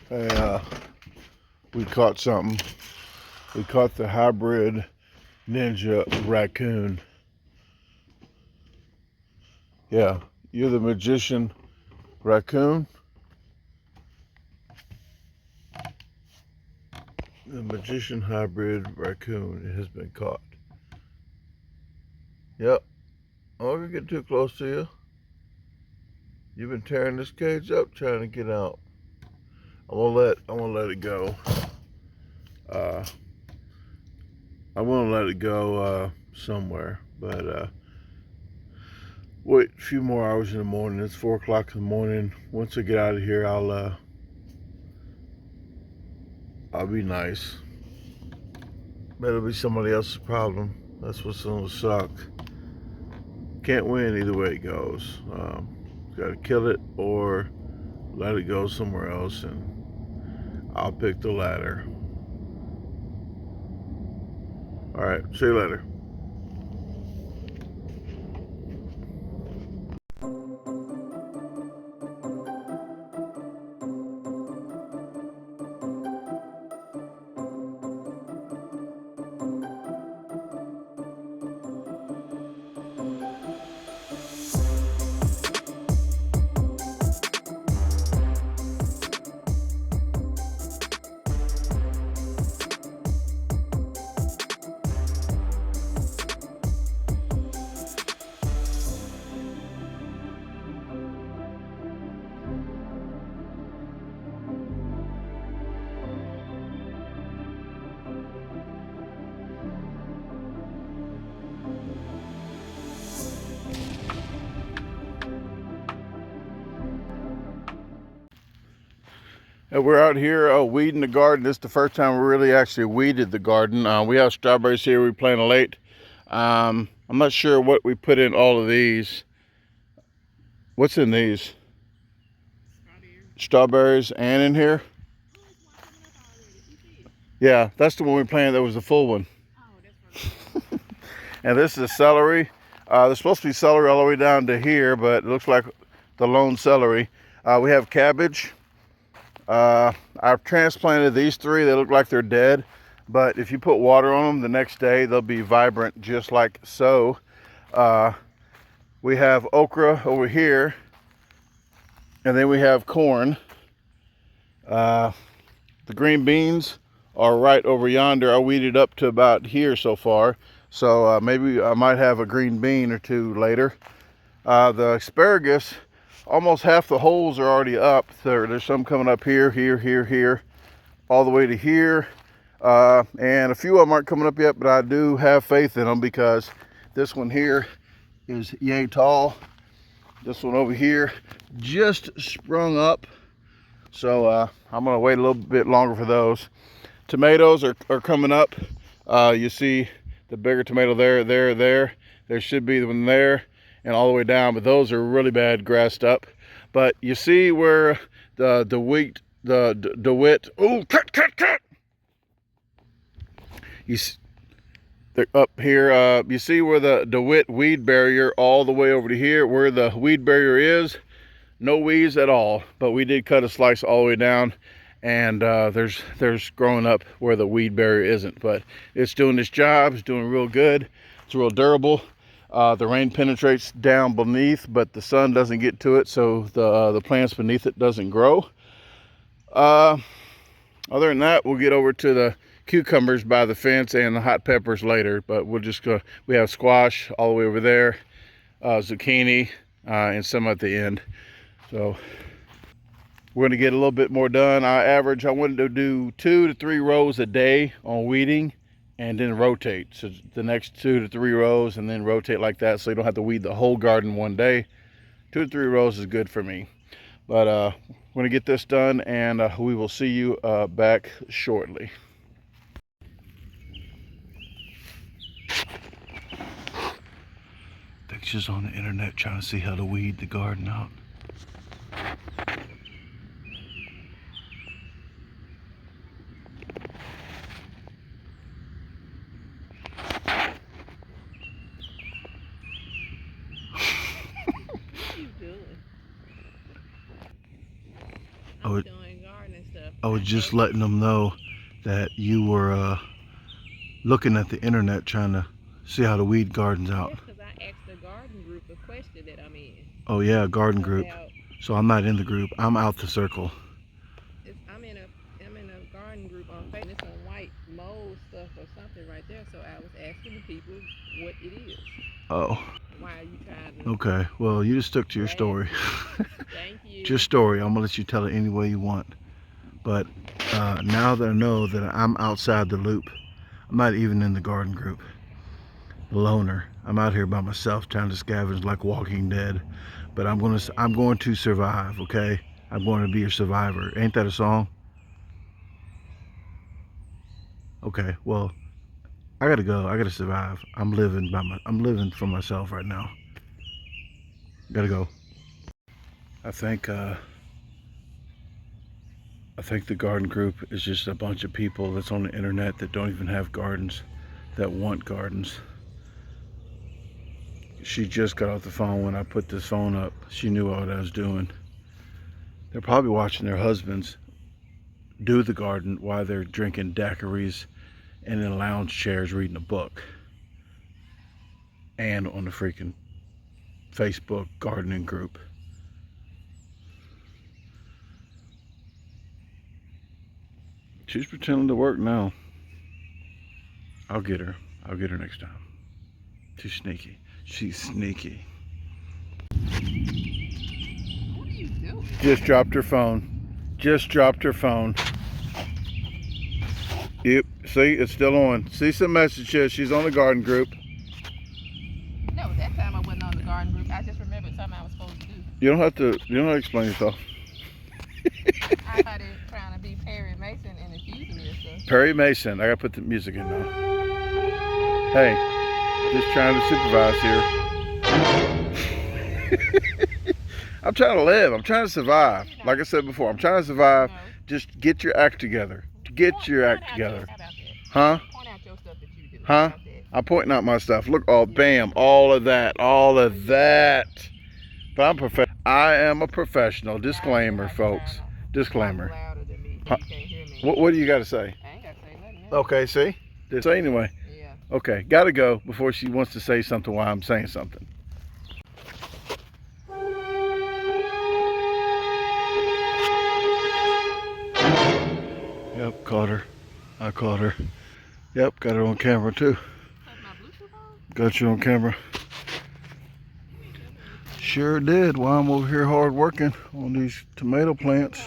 Hey, we caught something. We caught the hybrid ninja raccoon. Yeah, you're the magician raccoon. The magician hybrid raccoon has been caught. Yep. I'm not gonna get too close to you. You've been tearing this cage up trying to get out. I'm gonna let it go. I'm gonna let it go somewhere, but wait a few more hours in the morning. It's 4 o'clock in the morning. Once I get out of here, I'll be nice. But it'll be somebody else's problem. That's what's gonna suck. Can't win either way it goes. Gotta kill it or let it go somewhere else, and I'll pick the latter. All right, see you later. We're out here weeding the garden. This is the first time we really actually weeded the garden. We have strawberries here. We planted late. I'm not sure what we put in all of these. What's in these? Strawberries and in here? Yeah, that's the one we planted. That was the full one. And this is celery. There's supposed to be celery all the way down to here, but it looks like the lone celery. We have cabbage. I've transplanted these three. They look like they're dead, but if you put water on them the next day, they'll be vibrant just like so. We have okra over here, and then we have corn. The green beans are right over yonder. I weeded up to about here so far, so maybe I might have a green bean or two later. The asparagus, almost half the holes are already up. There's some coming up here, here, all the way to here. And a few of them aren't coming up yet, but I do have faith in them because this one here is yay tall. This one over here just sprung up. So I'm gonna wait a little bit longer for those. Tomatoes are coming up. You see the bigger tomato there. There should be one there and all the way down, but those are really bad grassed up. But you see where the wheat, the wit, oh, cut. They're up here. You see where the DeWitt weed barrier all the way over to here, where the weed barrier is, no weeds at all, but we did cut a slice all the way down, and there's growing up where the weed barrier isn't, but it's doing its job. It's doing real good. It's real durable. The rain penetrates down beneath, but the sun doesn't get to it, so the plants beneath it doesn't grow. Other than that, we'll get over to the cucumbers by the fence and the hot peppers later, but we'll just go. We have squash all the way over there, zucchini, and some at the end. So we're going to get a little bit more done. I wanted to do 2 to 3 rows a day on weeding, and then rotate. So the next 2 to 3 rows, and then rotate like that, so you don't have to weed the whole garden one day. 2 to 3 rows is good for me. But we're going to get this done, and we will see you back shortly. I think she's on the internet trying to see how to weed the garden out. I'm doing gardening stuff. I was just letting them know that you were looking at the internet trying to see how to weed gardens out. Yes, because I asked the garden group a question that I'm in. Oh yeah, garden group. So I'm not in the group. I'm out the circle. I'm in a garden group on Facebook. It's some white mold stuff or something right there. So I was asking the people what it is. Oh. Why are you trying to? Okay. Well, you just stuck to your story. Thank you. Your story. I'm gonna let you tell it any way you want. But now that I know that I'm outside the loop, I'm not even in the garden group. The loner. I'm out here by myself trying to scavenge like Walking Dead. But I'm going to survive. Okay. I'm going to be a survivor. Ain't that a song? Okay. Well, I gotta go. I gotta survive. I'm living for myself right now. Gotta go. I think the garden group is just a bunch of people that's on the internet that don't even have gardens, that want gardens. She just got off the phone when I put this phone up. She knew what I was doing. They're probably watching their husbands do the garden while they're drinking daiquiris and in lounge chairs reading a book. And on the freaking Facebook gardening group. She's pretending to work now. I'll get her. I'll get her next time. She's sneaky. She's sneaky. What are you doing? Just dropped her phone. Just dropped her phone. Yep. See, it's still on. See some messages. She's on the garden group. No, that time I wasn't on the garden group. I just remembered something I was supposed to do. You don't have to explain yourself. I thought it was trying to be Perry Mason and accusing me of stuff. Perry Mason. I gotta put the music in now. Hey, just trying to supervise here. I'm trying to live. I'm trying to survive. Like I said before, I'm trying to survive. Just get your act together. Get your act together. Huh? Point out your stuff that you do. Huh? I'm pointing out my stuff. Look, oh, bam, all of that. But I'm professional. I am a professional. Disclaimer, folks. Disclaimer. Huh? What do you got to say? I ain't got to say nothing. Okay, see? Just say anyway. Yeah. Okay, got to go before she wants to say something while I'm saying something. Yep, caught her. I caught her. Yep, got her on camera too. Got you on camera. Sure did. While I'm over here hard working on these tomato plants.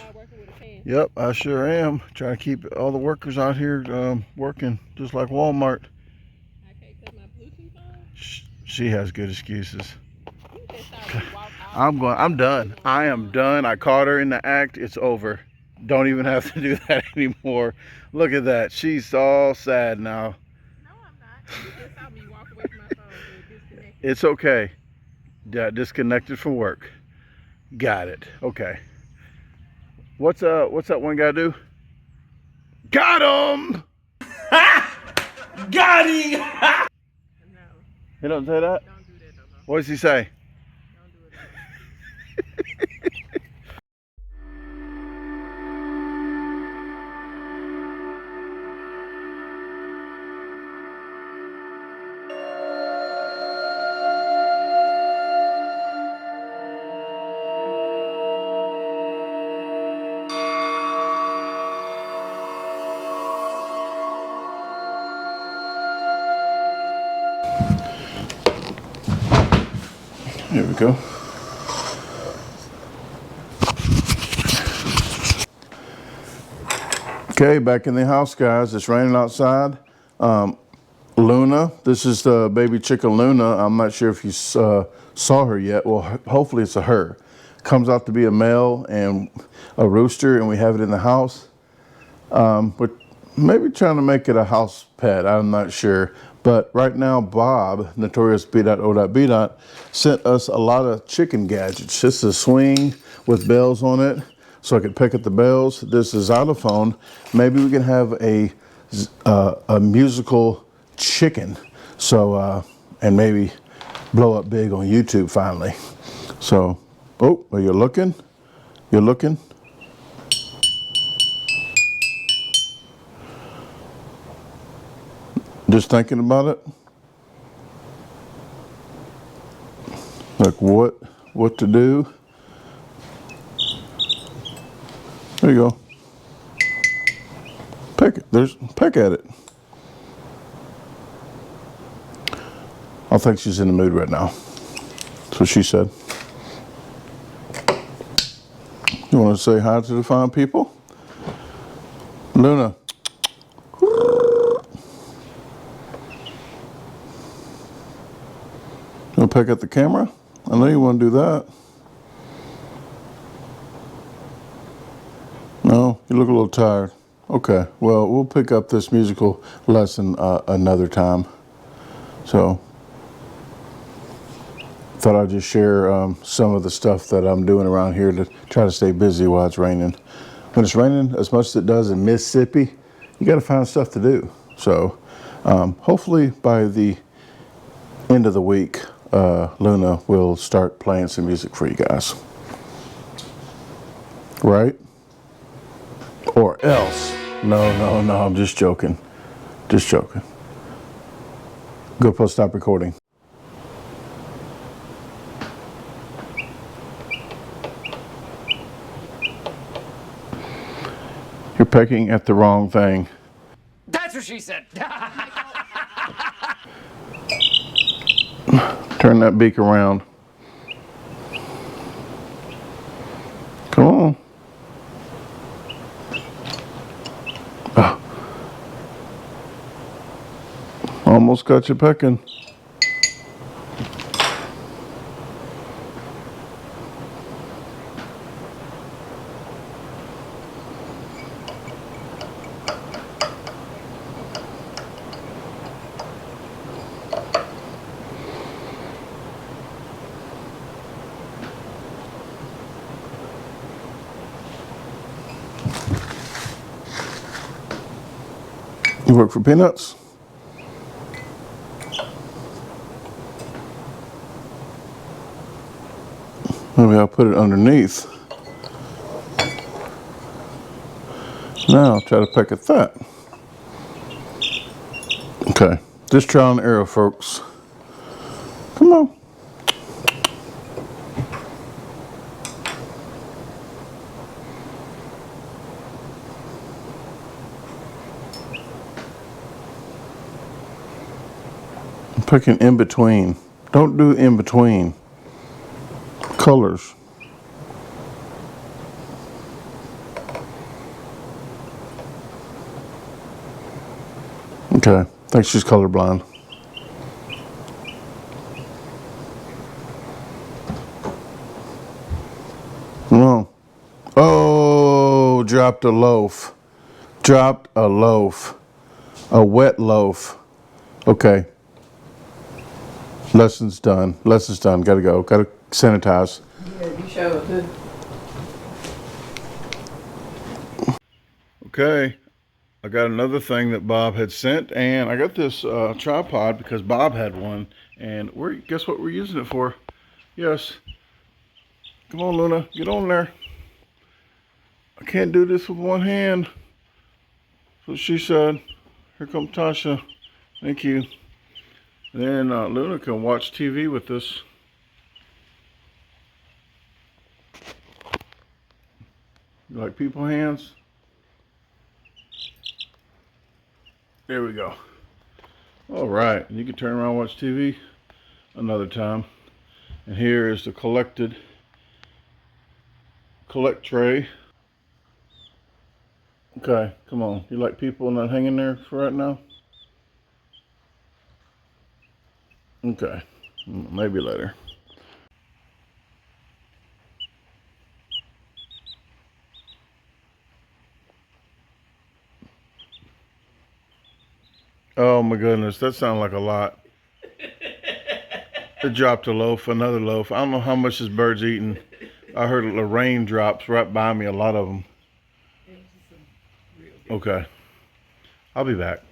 Yep, I sure am. Trying to keep all the workers out here working just like Walmart. She has good excuses. I'm done. I am done. I caught her in the act. It's over. Don't even have to do that anymore. Look at that. She's all sad now. No, I'm not. You just saw me walk away from my phone and disconnect. It's okay. Yeah, disconnected from work. Got it. Okay. What's that one guy do? Got him! Got him! No. He don't say that? Don't do that no more. What does he say? Don't do it. Here we go. Okay, back in the house, guys. It's raining outside. Luna, this is the baby chicken Luna. I'm not sure if you saw her yet. Well, hopefully it's a her. Comes out to be a male and a rooster, and we have it in the house. We're maybe trying to make it a house pet. I'm not sure. But right now, Bob, Notorious B.O.B. sent us a lot of chicken gadgets. This is a swing with bells on it, so I could pick up the bells. This is a xylophone. Maybe we can have a musical chicken. So, and maybe blow up big on YouTube finally. So, oh, are you looking? You're looking? Just thinking about it? Like what to do? There you go. Peck at it. I think she's in the mood right now. That's what she said. You want to say hi to the fine people? Luna. You want to peck at the camera? I know you want to do that. No, you look a little tired. Okay, well, we'll pick up this musical lesson another time. So, thought I'd just share some of the stuff that I'm doing around here to try to stay busy while it's raining. When it's raining as much as it does in Mississippi, you got to find stuff to do. So, hopefully by the end of the week, Luna will start playing some music for you guys. Right? Or else. No, I'm just joking. Just joking. Go post stop recording. You're pecking at the wrong thing. That's what she said. Turn that beak around. Come on. Oh. Almost got you pecking. You work for peanuts? Maybe I'll put it underneath. Now I'll try to peck at that. Okay, just trial and error, folks. Come on. I'm picking in between. Don't do in between. Colors. Okay, I think she's colorblind. No. Oh, dropped a loaf. Dropped a loaf. A wet loaf. Okay. Lesson's done. Lesson's done. Gotta go. Gotta sanitize. Yeah, you sure do. Okay. I got another thing that Bob had sent, and I got this tripod because Bob had one, and guess what we're using it for? Yes. Come on, Luna. Get on there. I can't do this with one hand. That's what she said. Here comes Tasha. Thank you. Then Luna can watch TV with us. You like people hands? There we go. All right, you can turn around and watch TV another time. And here is the collect tray. Okay, come on. You like people not hanging there for right now? Okay, maybe later. Oh my goodness, that sounds like a lot. It dropped a loaf, another loaf. I don't know how much this bird's eating. I heard the raindrops right by me, a lot of them. Okay, I'll be back.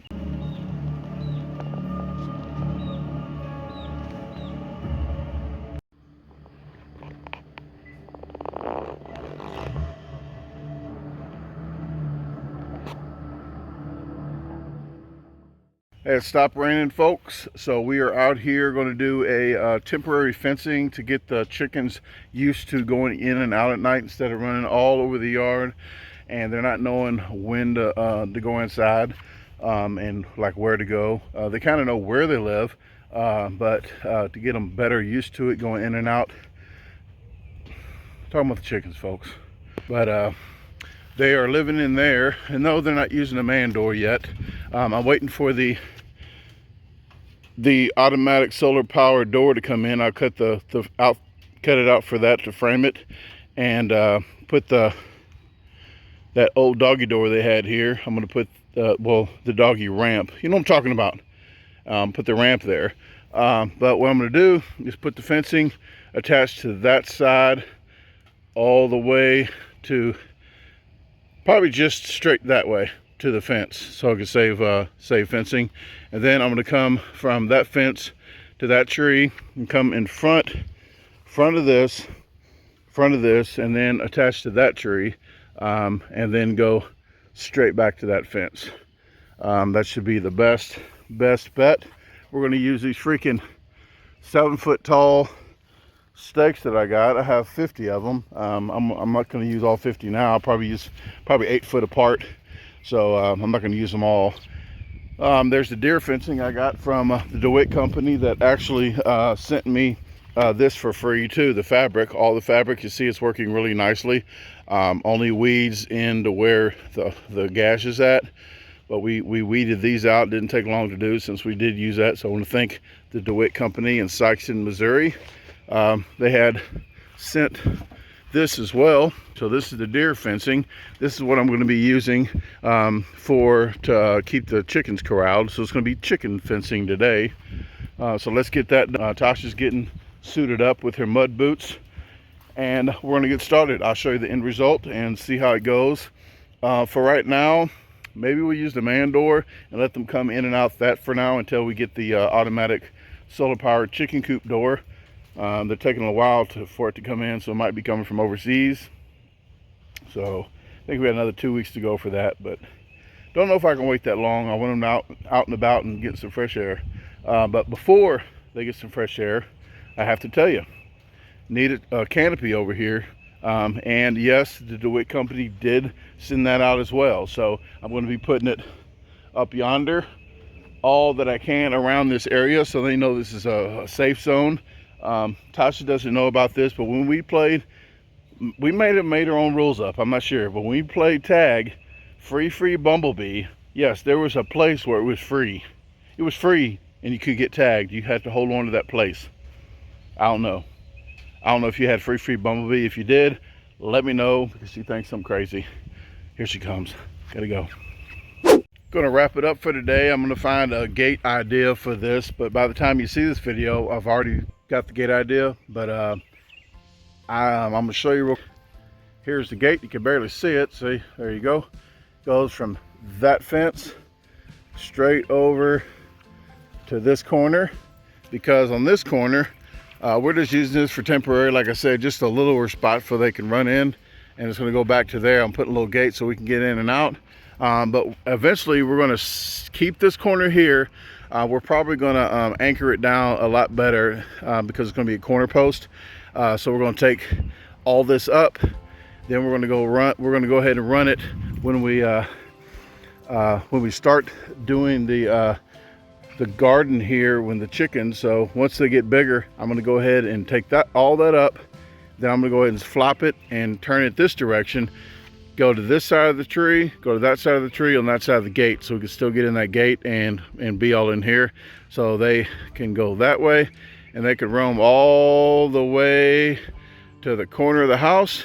It stopped raining, folks, so we are out here going to do a temporary fencing to get the chickens used to going in and out at night instead of running all over the yard, and they're not knowing when to go inside and like where to go. They kind of know where they live, but to get them better used to it going in and out. Talking about the chickens, folks, but they are living in there, and no, they're not using a man door yet. I'm waiting for the automatic solar powered door to come in. I'll cut cut it out for that to frame it, and put that old doggy door they had here. I'm gonna put the doggy ramp. You know what I'm talking about. Put the ramp there. But what I'm gonna do is put the fencing attached to that side all the way to probably just straight that way to the fence, so I can save fencing. And then I'm going to come from that fence to that tree and come in front of this, and then attach to that tree, and then go straight back to that fence. That should be the best bet. We're going to use these freaking 7-foot tall stakes that I got. I have 50 of them. I'm not going to use all 50 now. I'll probably use 8 foot apart, so I'm not going to use them all. There's the deer fencing I got from the DeWitt company that actually sent me this for free too. The fabric, all the fabric, you see it's working really nicely. Only weeds into where the gash is at, but we weeded these out. Didn't take long to do since we did use that. So I want to thank the DeWitt company in Sikeston, Missouri. They had sent this as well. So this is the deer fencing. This is what I'm going to be using to keep the chickens corralled. So it's going to be chicken fencing today. So let's get that. Tasha's getting suited up with her mud boots, and we're going to get started. I'll show you the end result and see how it goes. For right now, maybe we'll use the man door and let them come in and out that for now until we get the automatic solar powered chicken coop door. They're taking a while for it to come in, so it might be coming from overseas. So I think we had another 2 weeks to go for that, but don't know if I can wait that long. I want them out and about and get some fresh air. But before they get some fresh air, I have to tell you, need a canopy over here. And yes, the DeWitt company did send that out as well. So I'm going to be putting it up yonder, all that I can around this area, so they know this is a safe zone. Tasha doesn't know about this, but when we played, we made our own rules up. I'm not sure, but when we played tag, free bumblebee, yes, there was a place where it was free. It was free, and you could get tagged. You had to hold on to that place. I don't know if you had free bumblebee. If you did, let me know, because she thinks I'm crazy. Here she comes. Gotta go. Gonna wrap it up for today. I'm gonna find a gate idea for this, but by the time you see this video, I've already got the gate idea. But I'm gonna show you. Here's the gate. You can barely see it. See, there you go. Goes from that fence straight over to this corner, because on this corner we're just using this for temporary, like I said, just a littler spot so they can run in, and it's going to go back to there. I'm putting a little gate so we can get in and out, but eventually we're going to keep this corner here. We're probably going to anchor it down a lot better, because it's going to be a corner post. So we're going to take all this up, then we're going to go ahead and run it when we start doing the garden here when the chickens. So once they get bigger, I'm going to go ahead and take all that up. Then I'm going to go ahead and flop it and turn it this direction, go to this side of the tree, go to that side of the tree, on that side of the gate, so we can still get in that gate and be all in here. So they can go that way, and they can roam all the way to the corner of the house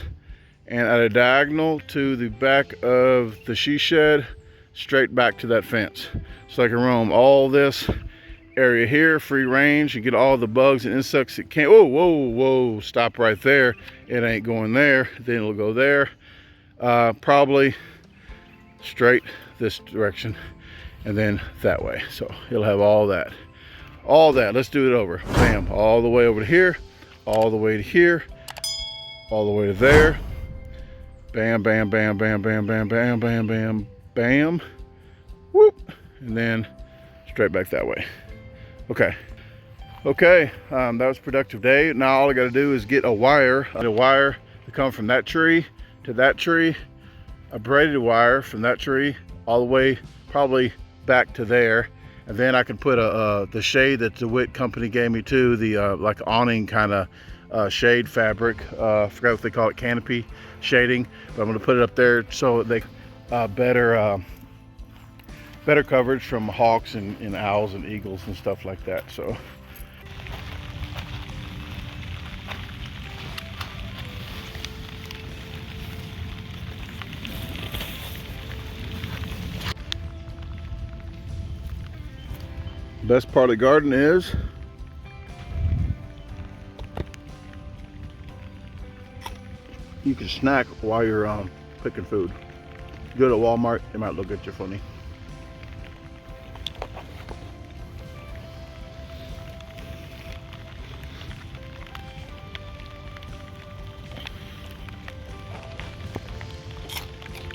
and at a diagonal to the back of the she shed, straight back to that fence. So I can roam all this area here, free range, and get all the bugs and insects it can. Whoa, stop right there. It ain't going there. Then it'll go there. Probably straight this direction, and then that way. So it'll have all that. Let's do it over. Bam, all the way over to here, all the way to here, all the way to there. Bam, bam, bam. Whoop. And then straight back that way. Okay. Okay, that was a productive day. Now all I gotta do is get a wire to come from that tree to that tree, a braided wire from that tree all the way probably back to there, and then I can put the shade that the DeWitt company gave me too, the like awning kind of shade fabric. I forgot what they call it, canopy shading, but I'm gonna put it up there so they better coverage from hawks and owls and eagles and stuff like that. So best part of the garden is you can snack while you're picking food. Go to Walmart, they might look at you funny.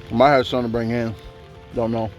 I might have something to bring in, don't know.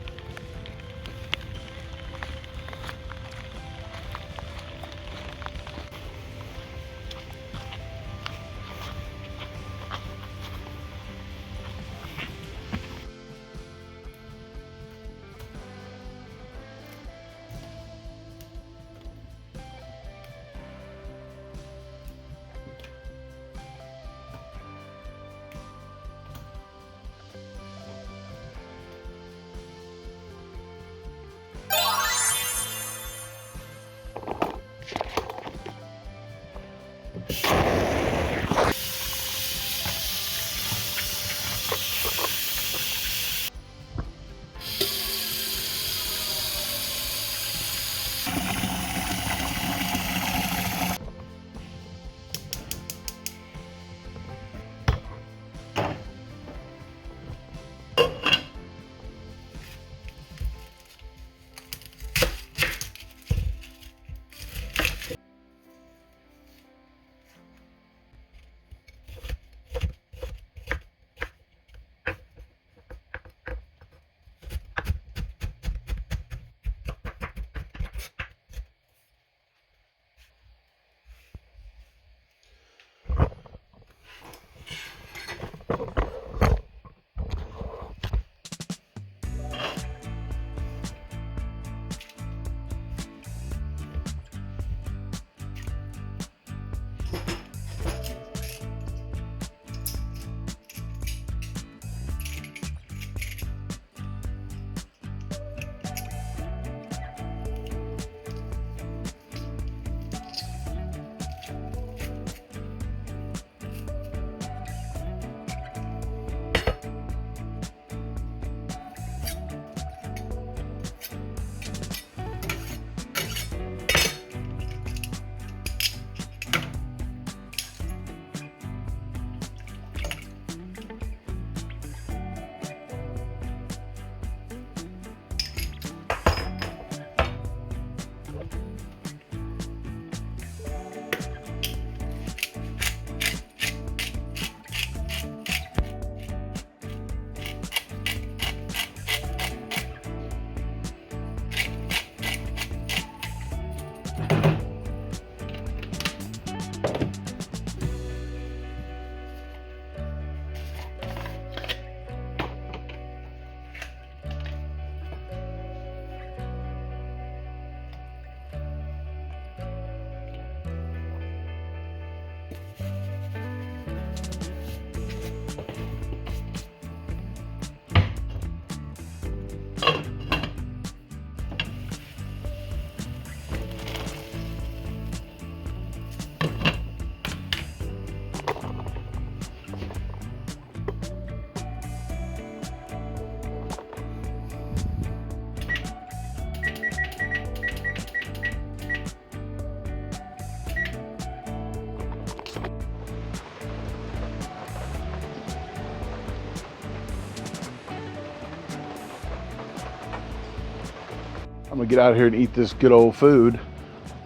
I'm gonna get out of here and eat this good old food.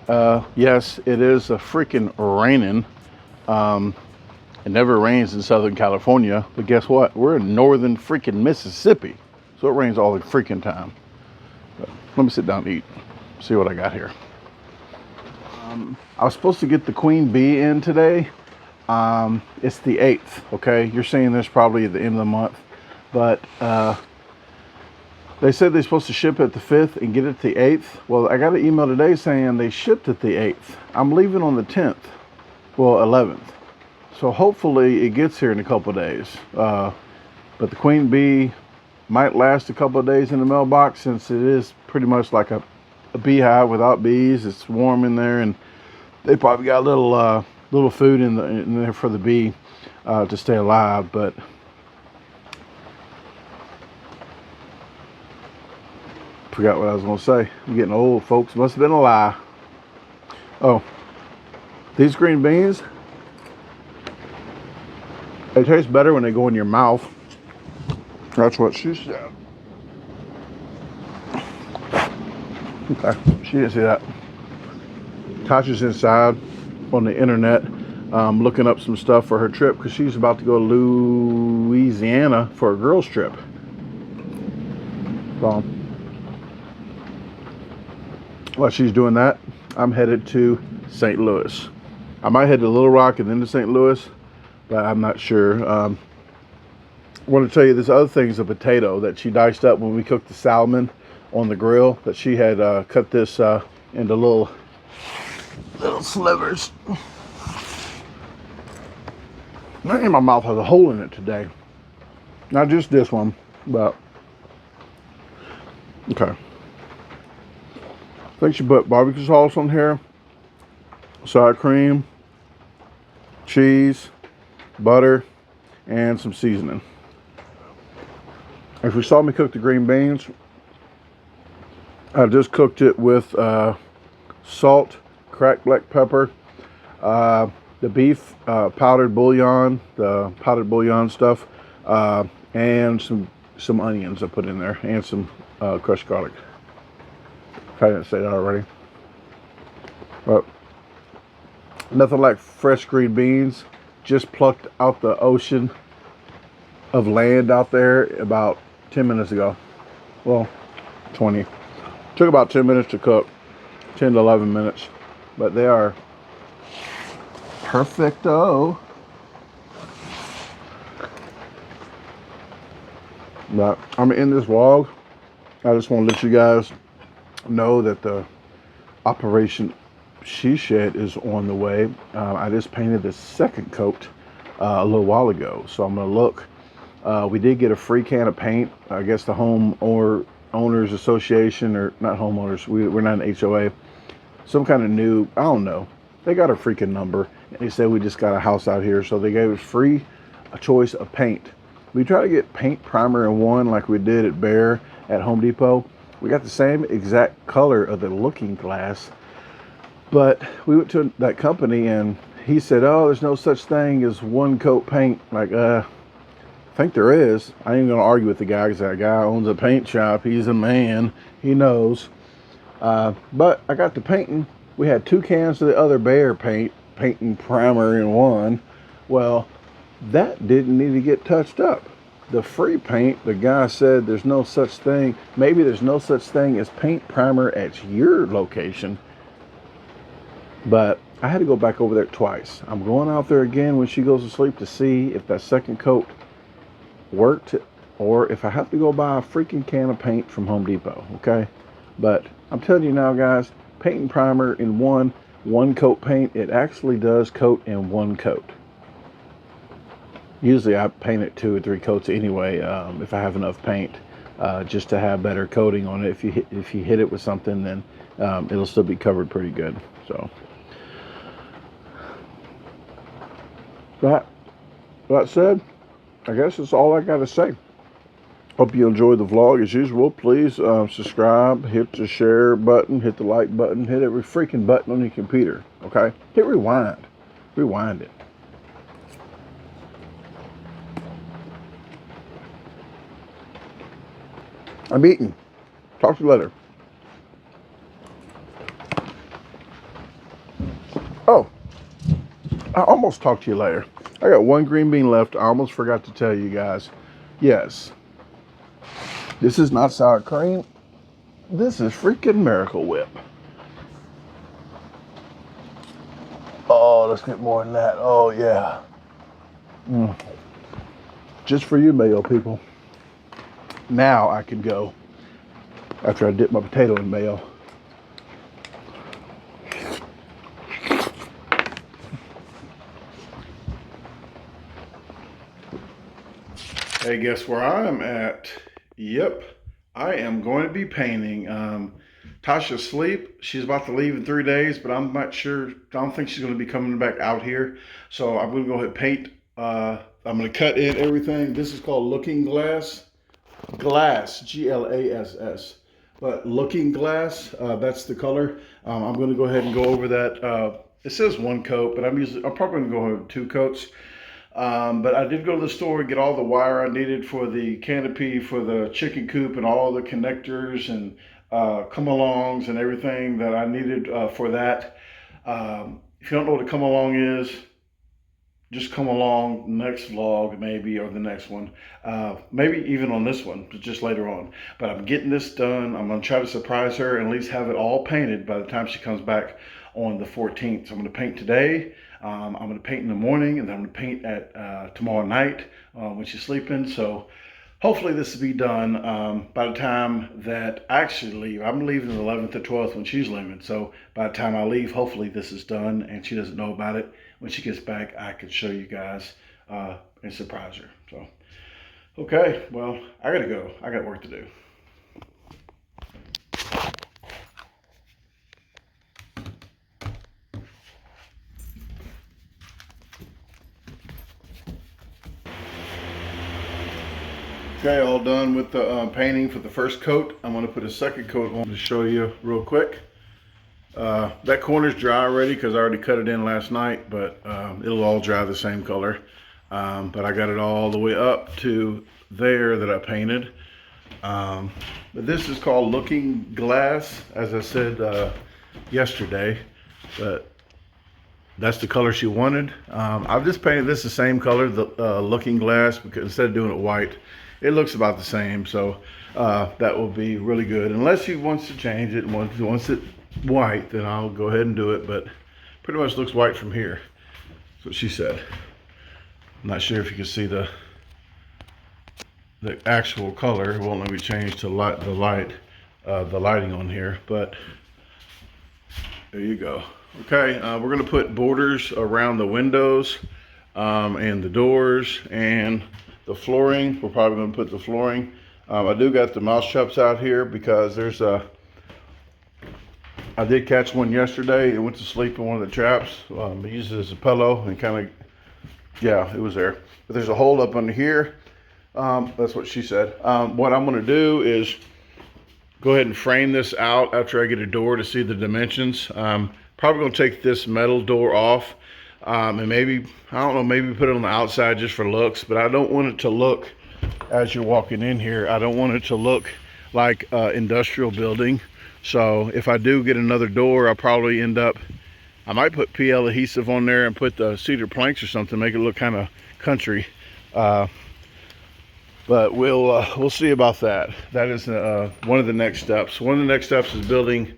Yes, it is a freaking raining. It never rains in Southern California, but guess what? We're in northern freaking Mississippi, so it rains all the freaking time. But let me sit down and eat. see what I got here. I was supposed to get the queen bee in today. It's the 8th, okay? You're seeing this probably at the end of the month, but they said they're supposed to ship it the 5th and get it the 8th. Well, I got an email today saying they shipped it the 8th. I'm leaving on the 10th, well, 11th. So hopefully it gets here in a couple of days. But the queen bee might last a couple of days in the mailbox, since it is pretty much like a beehive without bees. It's warm in there, and they probably got a little food in there for the bee to stay alive. But forgot what I was going to say. I'm getting old, folks. Must have been a lie. Oh, these green beans, they taste better when they go in your mouth. That's what she said. Okay, she didn't see that. Tasha's inside on the internet looking up some stuff for her trip, because she's about to go to Louisiana for a girls trip. So while she's doing that, I'm headed to St. Louis. I might head to Little Rock and then to St. Louis, but I'm not sure. I want to tell you this other thing is a potato that she diced up when we cooked the salmon on the grill, that she had cut this into little slivers. Man, my mouth has a hole in it today. Not just this one, but okay. I think she put barbecue sauce on here, sour cream, cheese, butter, and some seasoning. If you saw me cook the green beans, I just cooked it with salt, cracked black pepper, the beef powdered bouillon, the powdered bouillon stuff, and some onions I put in there, and some crushed garlic. If I didn't say that already. But nothing like fresh green beans, just plucked out the ocean of land out there about 10 minutes ago. Well, 20. Took about 10 minutes to cook, 10 to 11 minutes, but they are perfecto. But I'm in this vlog. I just want to let you guys know that the Operation She Shed is on the way. I just painted the second coat a little while ago, so I'm gonna look. We did get a free can of paint. I guess the Owners Association, or not homeowners, we're not an HOA, some kind of new, I don't know, they got a freaking number, and they said we just got a house out here, so they gave us free a choice of paint. We try to get paint primer in one like we did at Bear at Home Depot. We got the same exact color of the looking glass, but we went to that company and he said, oh, there's no such thing as one coat paint. Like, I think there is. I ain't gonna argue with the guy, because that guy owns a paint shop. He's a man, he knows. But I got to painting. We had 2 cans of the other Bear painting primer in one. Well, that didn't need to get touched up. The free paint, the guy said there's no such thing. Maybe there's no such thing as paint primer at your location. But I had to go back over there twice. I'm going out there again when she goes to sleep to see if that second coat worked, or if I have to go buy a freaking can of paint from Home Depot, okay? But I'm telling you now, guys, paint and primer in one coat paint, it actually does coat in one coat. Usually I paint it 2 or 3 coats anyway, if I have enough paint, just to have better coating on it. If you hit it with something, then it'll still be covered pretty good. So that said, I guess that's all I got to say. Hope you enjoyed the vlog as usual. Please subscribe, hit the share button, hit the like button, hit every freaking button on your computer, okay? Hit rewind. Rewind it. I'm eating. Talk to you later. Oh, I almost talked to you later. I got 1 green bean left. I almost forgot to tell you guys. Yes, this is not sour cream. This is freaking Miracle Whip. Oh, let's get more than that. Oh, yeah. Just for you, mayo people. Now I can go after I dip my potato in mayo. Hey, guess where I'm at? Yep, I am going to be painting. Tasha's asleep. She's about to leave in 3 days, but I'm not sure. I don't think she's going to be coming back out here. So I'm going to go ahead and paint. I'm going to cut in everything. This is called Looking Glass. Glass, Glass. But Looking Glass, that's the color. I'm going to go ahead and go over that. It says 1 coat, but I'm probably going to go over 2 coats. But I did go to the store and get all the wire I needed for the canopy, for the chicken coop, and all the connectors and come-alongs and everything that I needed for that. If you don't know what a come-along is, just come along next vlog maybe, or the next one. Maybe even on this one, but just later on. But I'm getting this done. I'm going to try to surprise her and at least have it all painted by the time she comes back on the 14th. So I'm going to paint today. I'm going to paint in the morning, and then I'm going to paint at tomorrow night when she's sleeping. So hopefully this will be done by the time that I actually leave. I'm leaving the 11th or 12th when she's leaving. So by the time I leave, hopefully this is done and she doesn't know about it. When she gets back, I can show you guys and surprise her. So, okay, well, I got to go. I got work to do. Okay, all done with the painting for the first coat. I'm going to put a second coat on to show you real quick. That corner's dry already because I already cut it in last night, but it'll all dry the same color. But I got it all the way up to there that I painted. But this is called Looking Glass, as I said yesterday. But that's the color she wanted. I've just painted this the same color, the Looking Glass, because instead of doing it white, it looks about the same. So that will be really good. Unless she wants to change it and wants it white, then I'll go ahead and do it. But pretty much looks white from here. That's what she said. I'm not sure if you can see the actual color. It won't let me change to the lighting on here, but there you go. Okay, we're going to put borders around the windows and the doors and the flooring. We're probably going to put the flooring. I do got the mouse traps out here because there's I did catch one yesterday. It went to sleep in one of the traps. I used it as a pillow and kind of, yeah, it was there. But there's a hole up under here. That's what she said. What I'm going to do is go ahead and frame this out after I get a door to see the dimensions. Probably going to take this metal door off and maybe, I don't know, maybe put it on the outside just for looks, but I don't want it to look, as you're walking in here, I don't want it to look like industrial building. So if I do get another door, I'll probably end up, I might put PL adhesive on there and put the cedar planks or something, make it look kind of country. But we'll see about that. That is one of the next steps. One of the next steps is building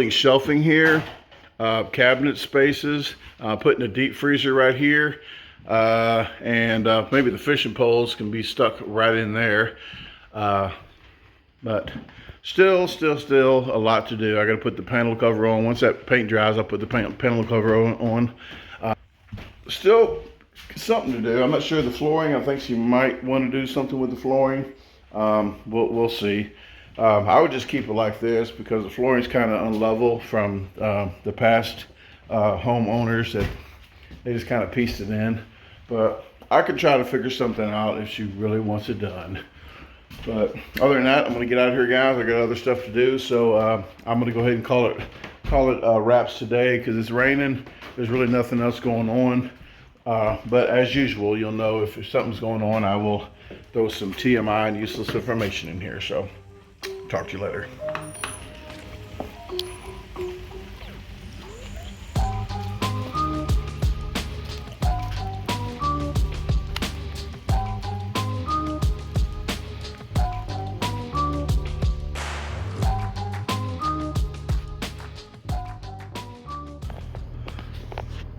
shelving here, cabinet spaces, putting a deep freezer right here, and maybe the fishing poles can be stuck right in there. But still a lot to do. I got to put the panel cover on. Once that paint dries, I'll put the panel cover on. Still something to do. I'm not sure the flooring. I think she might want to do something with the flooring. We'll see. I would just keep it like this because the flooring is kind of unlevel from the past homeowners that they just kind of pieced it in. But I could try to figure something out if she really wants it done. But other than that, I'm going to get out of here, guys. I got other stuff to do, so I'm going to go ahead and call it wraps today because it's raining. There's really nothing else going on. But as usual, you'll know if something's going on, I will throw some TMI and useless information in here. So talk to you later.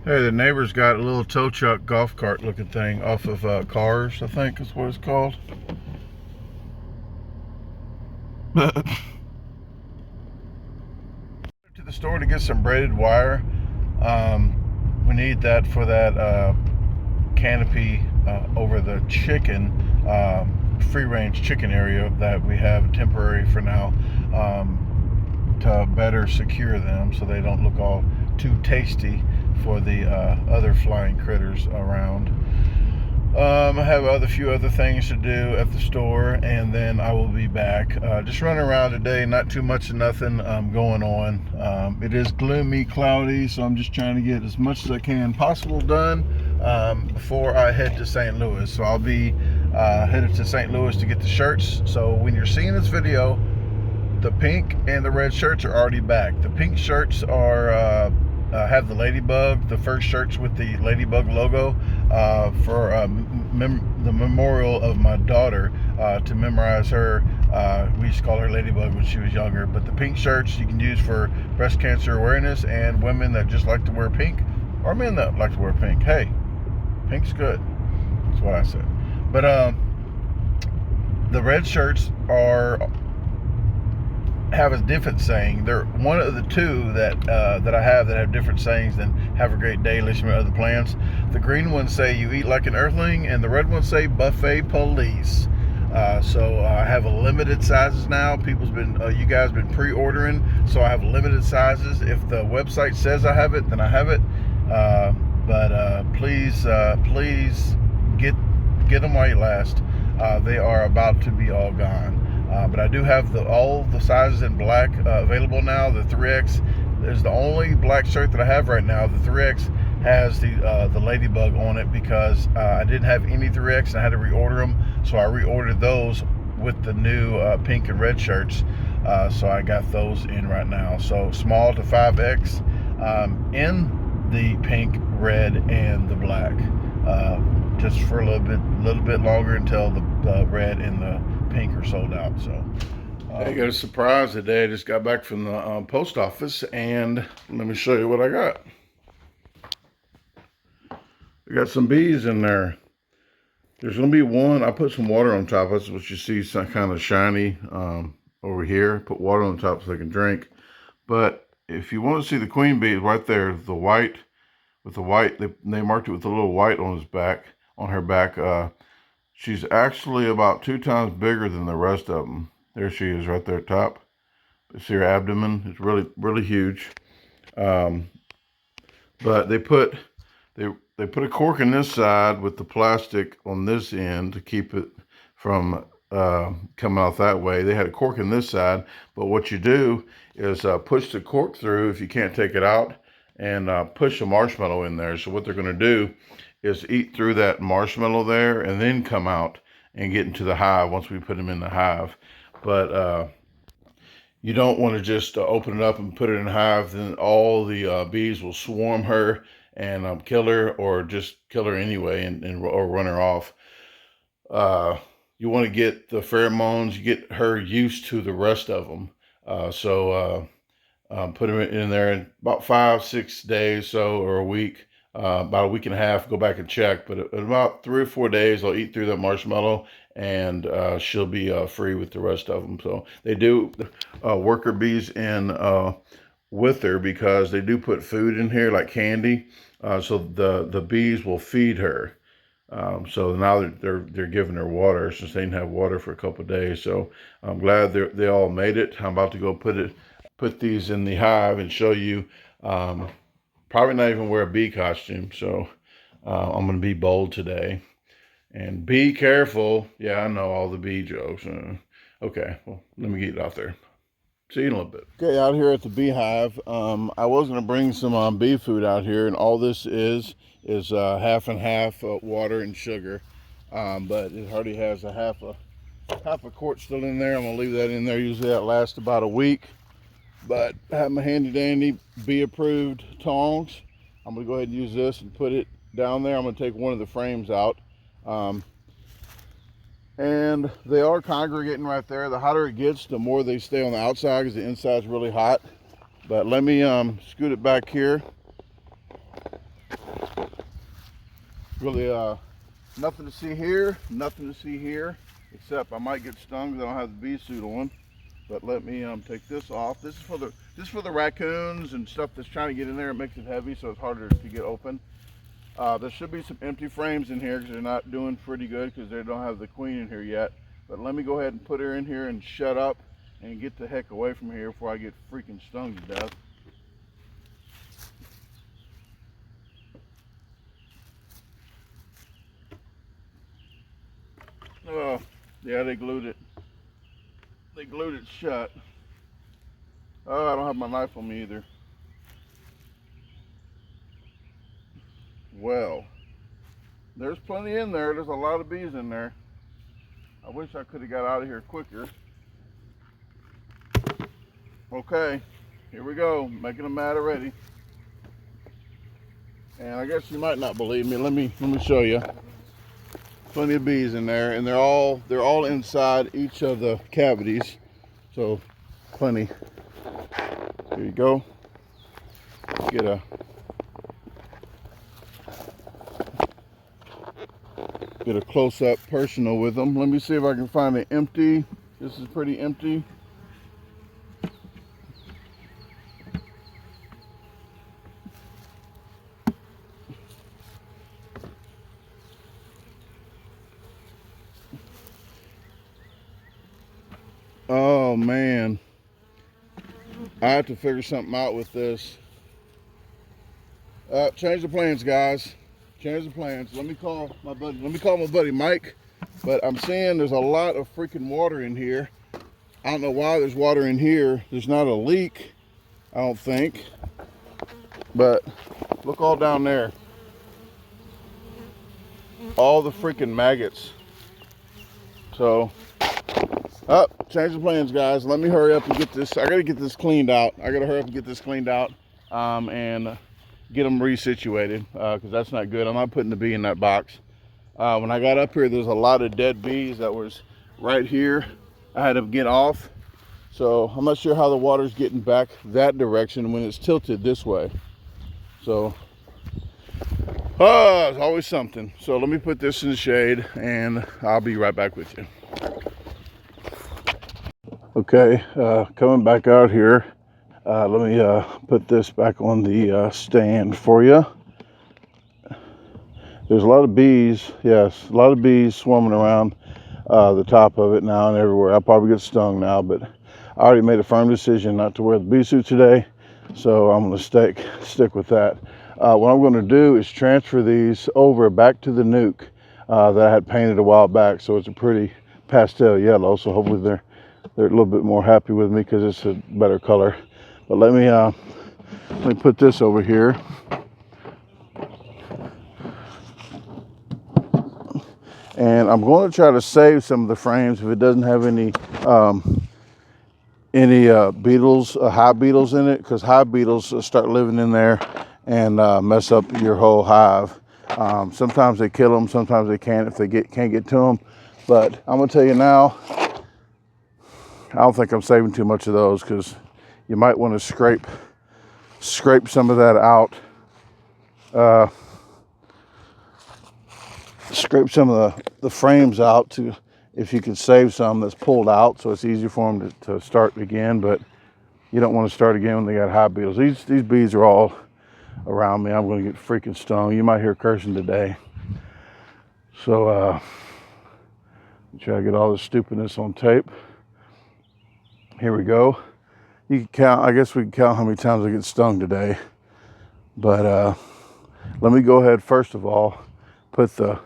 Hey, the neighbor's got a little tow truck golf cart looking thing off of Cars, I think is what it's called. To the store to get some braided wire. We need that for that canopy over the chicken, free range chicken area that we have temporary for now, to better secure them so they don't look all too tasty for the other flying critters around. I have a few other things to do at the store, and then I will be back. Just running around today, not too much of nothing going on. It is gloomy, cloudy, so I'm just trying to get as much as I can possible done before I head to St. Louis. So I'll be headed to St. Louis to get the shirts. So when you're seeing this video, the pink and the red shirts are already back. The pink shirts are have the ladybug, the first shirts with the ladybug logo, for the memorial of my daughter, to memorize her. We used to call her Ladybug when she was younger. But the pink shirts you can use for breast cancer awareness, and women that just like to wear pink, or men that like to wear pink. Hey, pink's good. That's what I said. But the red shirts have a different saying. They're one of the two that I have that have different sayings than "Have a great day, listen to other plans." The green ones say "You eat like an earthling," and the red ones say "Buffet Police." So I have a limited sizes now. You guys been pre-ordering, so I have limited sizes. If the website says I have it, then I have it. But please get them while you last. They are about to be all gone. But I do have all the sizes in black available now. The 3X is the only black shirt that I have right now. The 3X has the ladybug on it because I didn't have any 3X and I had to reorder them. So I reordered those with the new pink and red shirts. So I got those in right now. So small to 5X in the pink, red, and the black. Just for a little bit longer until the red and the pink are sold out. So I got a surprise today. I just got back from the post office, and let me show you what I got. I got some bees in there. There's gonna be one. I put some water on top. That's what you see, some kind of shiny over here. Put water on top so they can drink. But if you want to see the queen bee, right there, the white with the white, they marked it with a little white on her back. She's actually about 2 times bigger than the rest of them. There she is right there at top. You see her abdomen? It's really, really huge. But they put a cork in this side with the plastic on this end to keep it from coming out that way. They had a cork in this side, but what you do is push the cork through if you can't take it out, and push a marshmallow in there. So what they're going to do is eat through that marshmallow there and then come out and get into the hive once we put them in the hive. But you don't want to just open it up and put it in the hive. Then all the bees will swarm her and kill her, or just kill her anyway, or run her off. You want to get the pheromones, get her used to the rest of them. So put them in there in about 5-6 days, or a week. About a week and a half, go back and check. But in about 3 or 4 days, I'll eat through that marshmallow, and she'll be free with the rest of them. So they do worker bees in with her, because they do put food in here like candy. So the bees will feed her. So now they're giving her water, since they didn't have water for a couple of days. So I'm glad they all made it. I'm about to go put these in the hive and show you. Probably not even wear a bee costume. So I'm going to be bold today. And be careful. Yeah, I know all the bee jokes. Okay, well, let me get it out there. See you in a little bit. Okay, out here at the beehive. I was going to bring some bee food out here, and all this is half and half water and sugar. But it already has a half a quart still in there. I'm going to leave that in there. Usually that lasts about a week. But I have my handy dandy bee approved tongs. I'm going to go ahead and use this and put it down there. I'm going to take one of the frames out. And they are congregating right there. The hotter it gets, the more they stay on the outside, because the inside's really hot. But let me scoot it back here. Really, nothing to see here, nothing to see here, except I might get stung because I don't have the bee suit on. But let me take this off. This is for the raccoons and stuff that's trying to get in there. It makes it heavy, so it's harder to get open. There should be some empty frames in here because they're not doing pretty good because they don't have the queen in here yet. But let me go ahead and put her in here and shut up and get the heck away from here before I get freaking stung to death. Oh, yeah, they glued it. They glued it shut. Oh, I don't have my knife on me either. Well, there's plenty in there. There's a lot of bees in there. I wish I could have got out of here quicker. Okay, here we go. Making a mat already. And I guess you might not believe me. Let me show you. Plenty of bees in there, and they're all inside each of the cavities. So plenty. Here you go. Get a close-up personal with them. Let me see if I can find it empty. This is pretty empty. Oh man, I have to figure something out with this. Change the plans, guys. Change the plans. Let me call my buddy Mike. But I'm saying there's a lot of freaking water in here. I don't know why there's water in here. There's not a leak, I don't think. But look all down there. All the freaking maggots. So, change the plans, guys. Let me hurry up and get this. I gotta get this cleaned out. I gotta hurry up and get this cleaned out and get them resituated because that's not good. I'm not putting the bee in that box. When I got up here, there's a lot of dead bees that was right here. I had to get off. So I'm not sure how the water's getting back that direction when it's tilted this way. So, it's always something. So let me put this in the shade and I'll be right back with you. Okay, coming back out here. Let me put this back on the stand for you. There's a lot of bees, yes, a lot of bees swarming around the top of it now and everywhere. I'll probably get stung now, but I already made a firm decision not to wear the bee suit today, so I'm going to stick with that. What I'm going to do is transfer these over back to the nuke that I had painted a while back, so it's a pretty pastel yellow, so hopefully they're a little bit more happy with me because it's a better color. But let me put this over here. And I'm going to try to save some of the frames if it doesn't have any beetles, hive beetles in it, because hive beetles start living in there and mess up your whole hive. Sometimes they kill them, sometimes they can't if they can't get to them. But I'm going to tell you now, I don't think I'm saving too much of those because you might want to scrape some of that out. Scrape some of the frames out to, if you can save some that's pulled out, so it's easier for them to start again. But you don't want to start again when they got hive beetles. These bees are all around me. I'm going to get freaking stung. You might hear cursing today. So try to get all this stupidness on tape. Here we go. You can count. I guess we can count how many times I get stung today. But let me go ahead first of all put the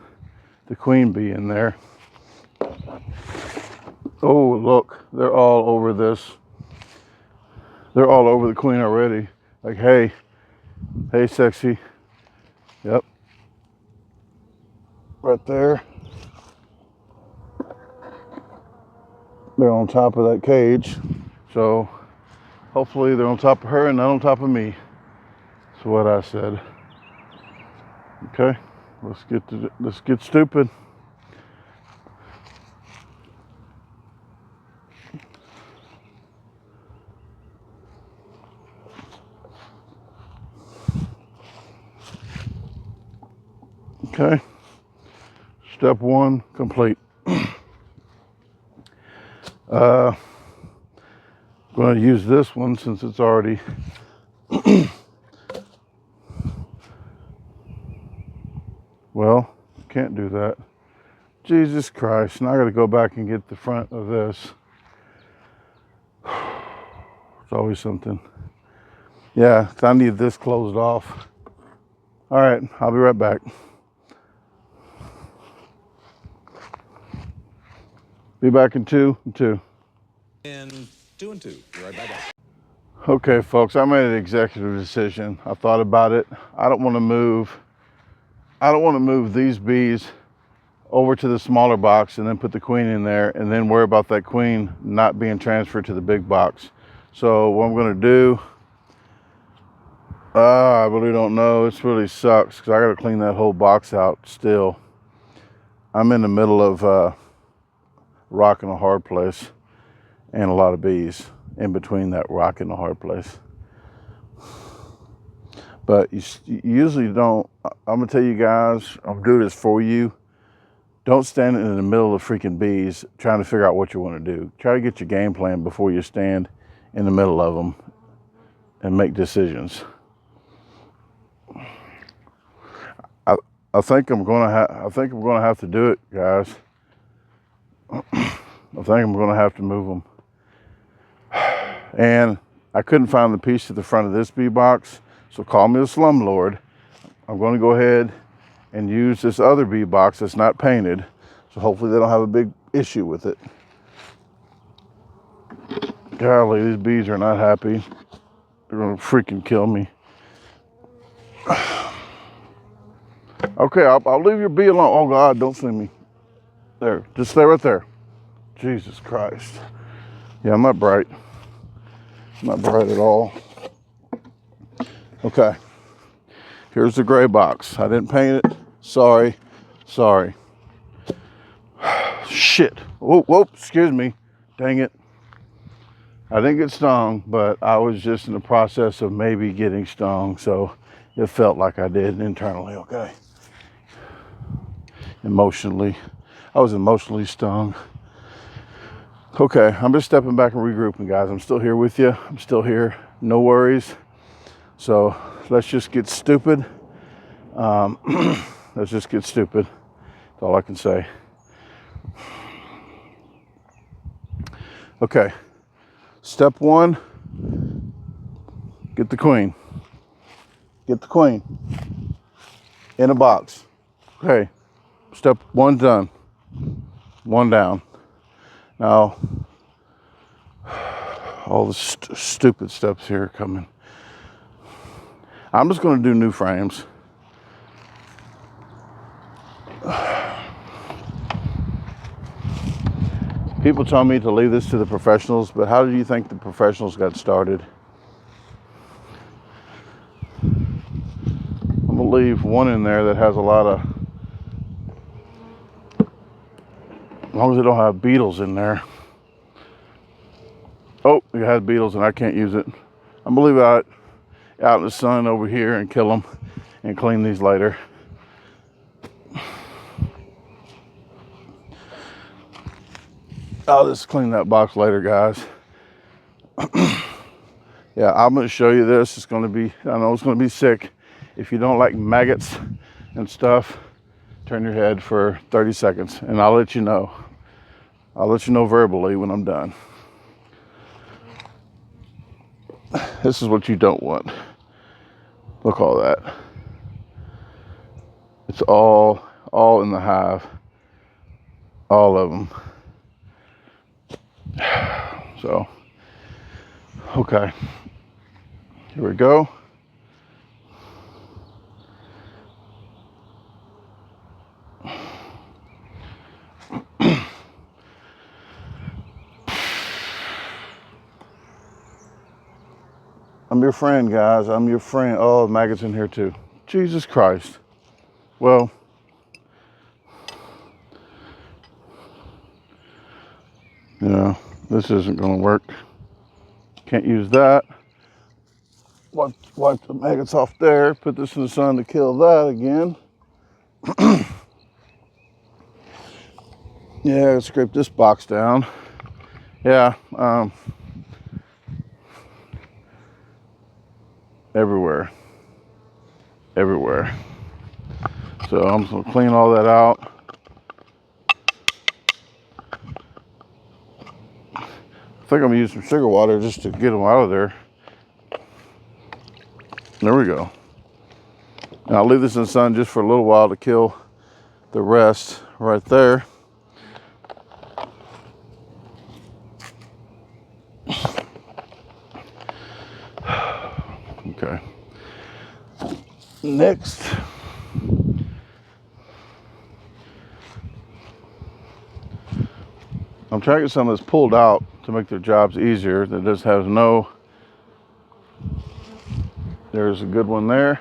queen bee in there. Oh, look, they're all over this. They're all over the queen already. Like, hey, sexy. Yep. Right there. They're on top of that cage. So hopefully they're on top of her and not on top of me. That's what I said. Okay, let's get stupid. Okay. Step one complete. I'm going to use this one since it's already well, can't do that. Jesus Christ, now I got to go back and get the front of this. It's always something. Yeah, I need this closed off. All right, I'll be right back. Be back in 2 and 2. And 2 and 2. Be right back. Okay, folks, I made an executive decision. I thought about it. I don't want to move these bees over to the smaller box and then put the queen in there and then worry about that queen not being transferred to the big box. So what I'm going to do, I really don't know. It really sucks because I got to clean that whole box out still. I'm in the middle of rock and a hard place and a lot of bees in between that rock and a hard place. But you usually don't. I'm going to tell you guys, I'm doing this for you. Don't stand in the middle of freaking bees trying to figure out what you want to do. Try to get your game plan before you stand in the middle of them and make decisions. I think I'm going to have to do it, guys. I think I'm going to have to move them. And I couldn't find the piece to the front of this bee box, so call me a slumlord. I'm going to go ahead and use this other bee box that's not painted, so hopefully they don't have a big issue with it. Golly, these bees are not happy. They're going to freaking kill me. Okay, I'll leave your bee alone. Oh God, don't see me. There, just stay right there. Jesus Christ. Yeah, I'm not bright. I'm not bright at all. Okay. Here's the gray box. I didn't paint it. Sorry. Shit. Whoa, excuse me. Dang it. I didn't get stung, but I was just in the process of maybe getting stung, so it felt like I did internally, okay? Emotionally. I was emotionally stung. Okay, I'm just stepping back and regrouping, guys. I'm still here with you. I'm still here. No worries. So let's just get stupid. Let's just get stupid. That's all I can say. Okay. Step one, get the queen. Get the queen in a box. Okay. Step one done. One down. Now, all the stupid steps here are coming. I'm just going to do new frames. People tell me to leave this to the professionals, but how do you think the professionals got started? I'm going to leave one in there that has a lot of, as long as they don't have beetles in there. Oh, it has beetles and I can't use it. I'm going to leave it out in the sun over here and kill them and clean these later. I'll just clean that box later, guys. Yeah, I'm going to show you this. It's going to be, I know it's going to be sick. If you don't like maggots and stuff, turn your head for 30 seconds and I'll let you know. I'll let you know verbally when I'm done. This is what you don't want. Look at all that. It's all in the hive. All of them. So, okay. Here we go. I'm your friend, guys. I'm your friend. Oh, maggots in here too. Jesus Christ. Well, yeah, this isn't going to work. Can't use that. Wipe the maggots off there. Put this in the sun to kill that again. Yeah, scrape this box down. Yeah, everywhere. So I'm just gonna clean all that out. I think I'm gonna use some sugar water just to get them out of there. There we go. And I'll leave this in the sun just for a little while to kill the rest right there. Okay. Next, I'm trying to get some of this pulled out to make their jobs easier. That just has no, there's a good one there.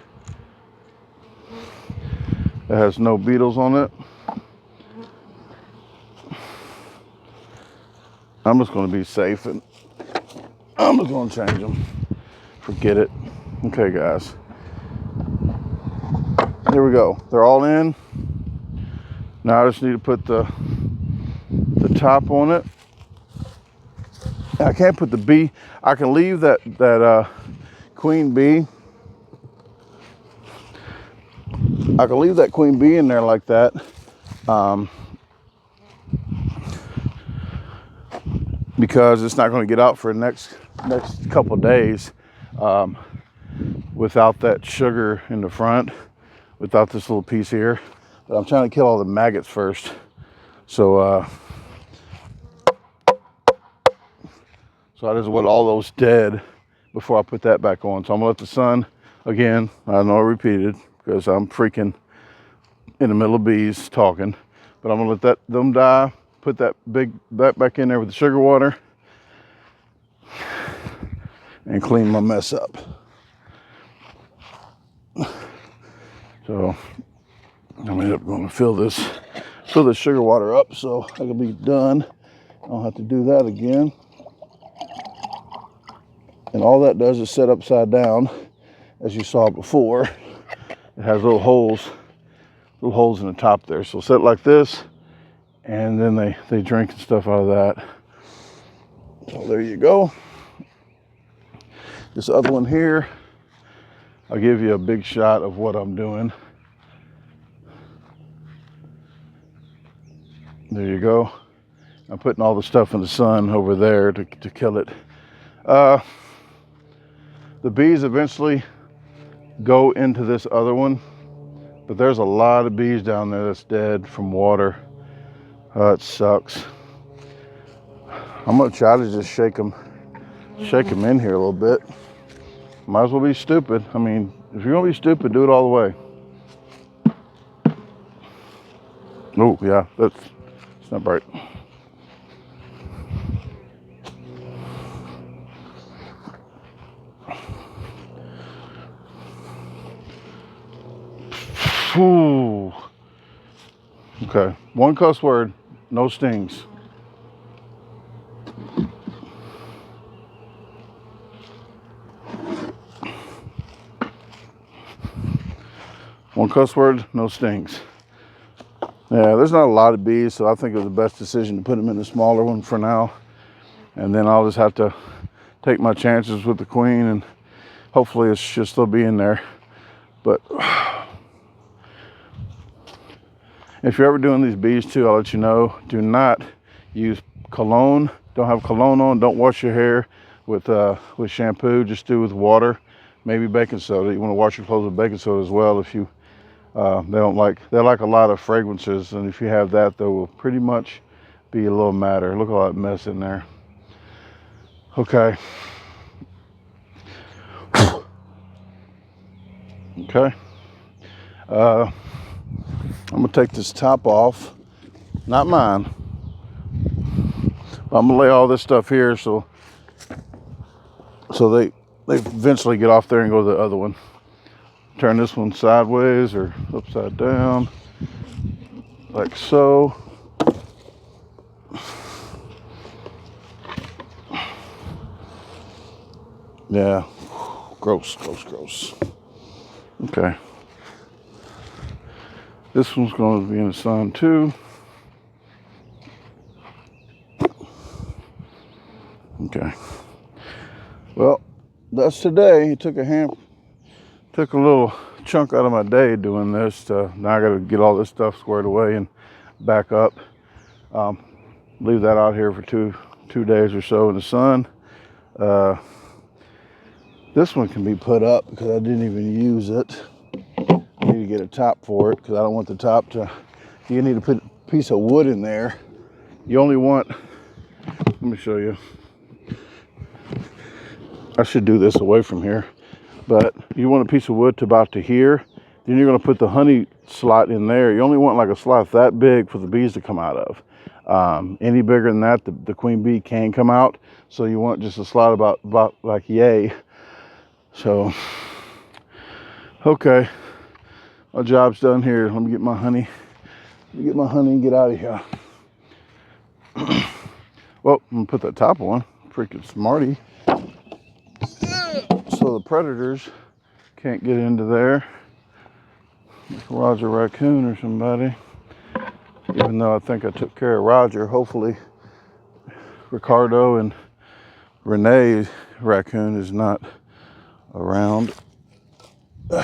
That has no beetles on it. I'm just going to be safe and I'm just going to change them. Forget it. Okay, guys. Here we go. They're all in. Now I just need to put the top on it. I can't put the bee. I can leave that queen bee. I can leave that queen bee in there like that. Because it's not going to get out for the next couple days without that sugar in the front, without this little piece here. But I'm trying to kill all the maggots first. So I just want all those dead before I put that back on. So I'm gonna let the sun, again, I know I repeated because I'm freaking in the middle of bees talking, but I'm gonna let them die, put that back in there with the sugar water and clean my mess up. So I'm gonna fill this sugar water up so I can be done. I don't have to do that again. And all that does is set upside down, as you saw before. It has little holes in the top there. So set like this, and then they drink and stuff out of that. So there you go. This other one here, I'll give you a big shot of what I'm doing. There you go. I'm putting all the stuff in the sun over there to kill it. The bees eventually go into this other one, but there's a lot of bees down there that's dead from water. It sucks. I'm gonna try to just shake them in here a little bit. Might as well be stupid. I mean, if you're gonna be stupid, do it all the way. Oh yeah, it's not right. Ooh. Okay, one cuss word, no stings. One cuss word, no stings. Yeah, there's not a lot of bees, so I think it was the best decision to put them in the smaller one for now. And then I'll just have to take my chances with the queen, and hopefully it should still be in there. But if you're ever doing these bees too, I'll let you know, do not use cologne. Don't have cologne on. Don't wash your hair with shampoo. Just do with water, maybe baking soda. You want to wash your clothes with baking soda as well. If you they like a lot of fragrances, and if you have that, they will pretty much be a little matter. Look at all that mess in there. Okay. Okay. I'm gonna take this top off, not mine. I'm gonna lay all this stuff here so they eventually get off there and go to the other one. Turn this one sideways or upside down, like so. Yeah, gross. Okay. This one's going to be in the sun too. Okay. Well, that's today. It took a little chunk out of my day doing this. Now I got to get all this stuff squared away and back up. Leave that out here for two days or so in the sun. This one can be put up because I didn't even use it. I need to get a top for it because I don't want the top to. You need to put a piece of wood in there. You only want. Let me show you. I should do this away from here, but you want a piece of wood to about to here. Then you're going to put the honey slot in there. You only want like a slot that big for the bees to come out of. Any bigger than that, the queen bee can come out. So you want just a slot about like yay. So, okay, my job's done here. Let me get my honey. Let me get my honey and get out of here. Well, I'm gonna put that top on. Freaking smarty. So the predators can't get into there. Like Roger Raccoon or somebody. Even though I think I took care of Roger, hopefully Ricardo and Renee Raccoon is not around. We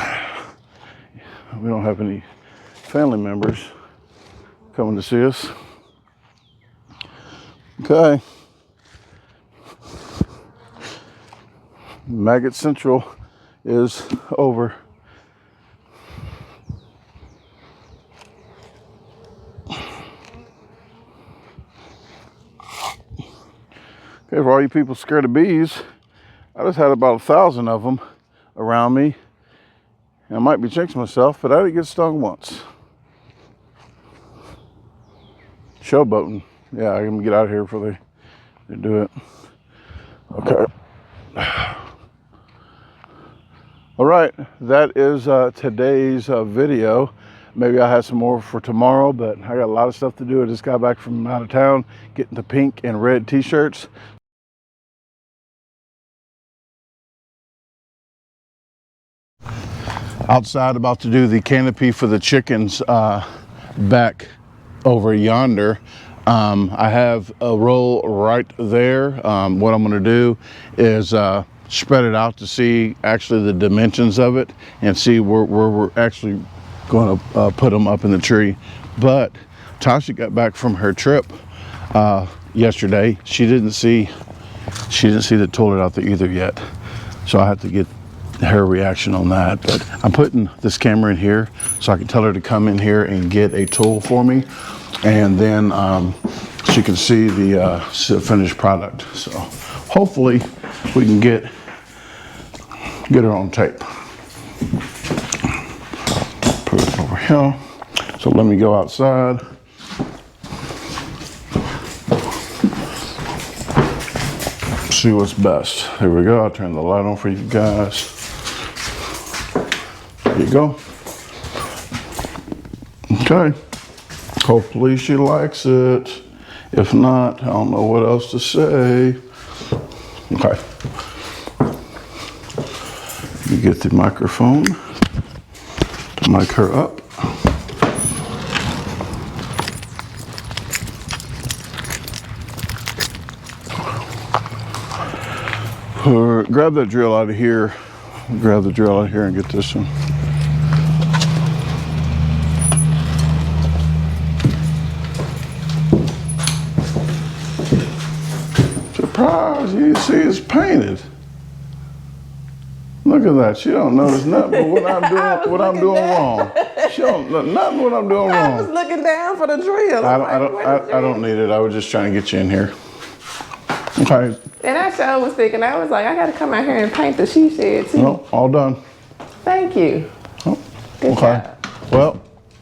don't have any family members coming to see us. Okay. Maggot Central is over. Okay, for all you people scared of bees, I just had about 1,000 of them around me. And I might be jinxing myself, but I didn't get stung once. Showboating. Yeah, I'm gonna get out of here before they do it. Okay. All right, that is today's video. Maybe I'll have some more for tomorrow, but I got a lot of stuff to do. I just got back from out of town, getting the pink and red t-shirts. Outside, about to do the canopy for the chickens back over yonder. I have a roll right there. What I'm going to do is spread it out to see actually the dimensions of it and see where we're actually going to put them up in the tree. But Tasha got back from her trip yesterday. She didn't see the toilet out there either yet, so I have to get her reaction on that. But I'm putting this camera in here so I can tell her to come in here and get a tool for me, and then she can see the finished product. So hopefully we can get her on tape. Put it over here. So let me go outside. See what's best. There we go. I'll turn the light on for you guys. There you go. Okay. Hopefully she likes it. If not, I don't know what else to say. Okay. Let me get the microphone to mic her up. Grab that drill out of here. Grab the drill out of here and get this one. Surprise, you see it's painted. Look at that. She don't notice nothing but what I'm doing wrong. She don't know nothing what I'm doing wrong. I was looking down for the drill. I don't need it. I was just trying to get you in here. Okay. And I sure was thinking, I was like, I gotta come out here and paint the she shed too. No, all done. Thank you. Oh, Good okay. job. Well,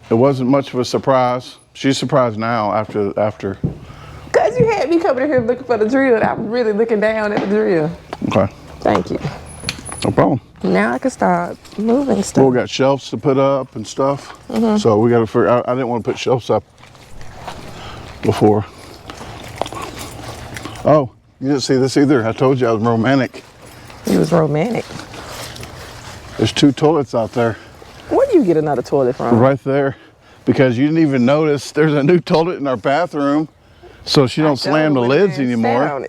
it wasn't much of a surprise. She's surprised now after. Cause you had me coming in here looking for the drill, and I was really looking down at the drill. Okay. Thank you. No problem. Now I can start moving stuff. Well, we got shelves to put up and stuff. Mm-hmm. So we got to figure out. I didn't want to put shelves up before. Oh, you didn't see this either. I told you I was romantic. You was romantic. There's 2 toilets out there. Where do you get another toilet from? Right there. Because you didn't even notice there's a new toilet in our bathroom. So she don't slam the lids anymore.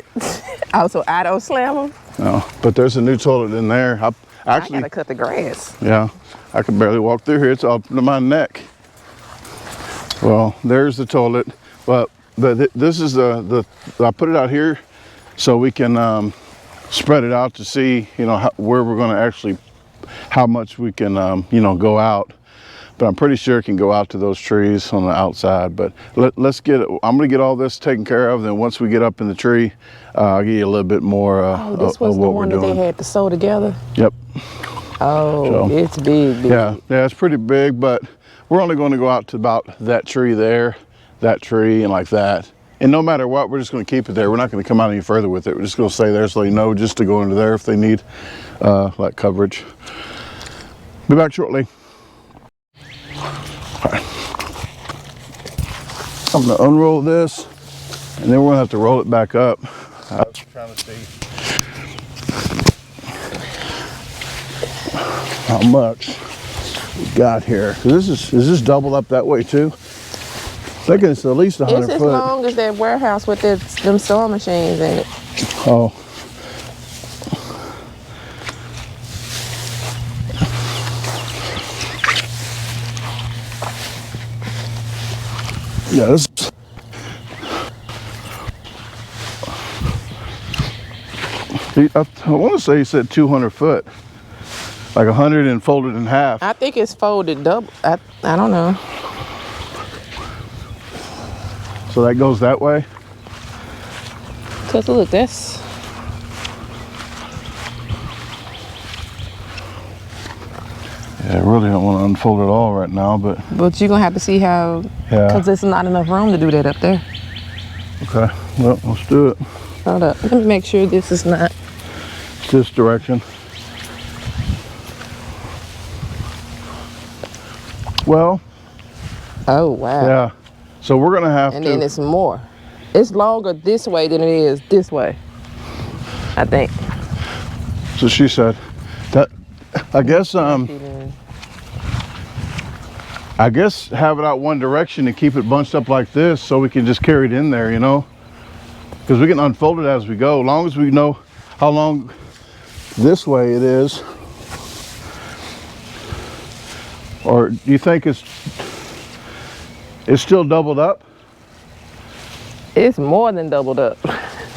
Oh, so I don't slam them? No, but there's a new toilet in there. I I gotta cut the grass. yeah, I can barely walk through here. It's up to my neck. Well, there's the toilet, but this is the I put it out here so we can spread it out to see, you know, where we're going to actually, how much we can, you know, go out. But I'm pretty sure it can go out to those trees on the outside. But let's get it. I'm going to get all this taken care of. Then once we get up in the tree, I'll give you a little bit more This was of the what we're one that doing. they had to sew together? Yep. Oh, So, it's big. yeah, it's pretty big, but we're only going to go out to about that tree there, that tree, and like that. And no matter what, we're just going to keep it there. We're not going to come out any further with it. We're just going to stay there so they know just to go into there if they need like coverage. Be back shortly. All right. I'm going to unroll this, and then we're going to have to roll it back up. I was trying to see how much we got here. Is this doubled up that way too? I think it's at least 100 It's as foot. long as that warehouse with them sewing machines in it. Oh. Yeah, this. I want to say he said 200 foot. Like 100 and folded in half. I think it's folded double. I don't know. So that goes that way? Cause look, that's. Yeah, I really don't want to unfold it all right now, but. But you're gonna have to see how. Yeah. Cause there's not enough room to do that up there. Okay, well, let's do it. Hold up. Let me make sure this is not. This direction. Well. Oh wow. Yeah. So we're gonna have And to. then it's more. It's longer this way than it is this way. I think. So she said that. I guess have it out one direction and keep it bunched up like this so we can just carry it in there, you know, because we can unfold it as we go, as long as we know how long this way it is. Or do you think it's still doubled up? It's more than doubled up.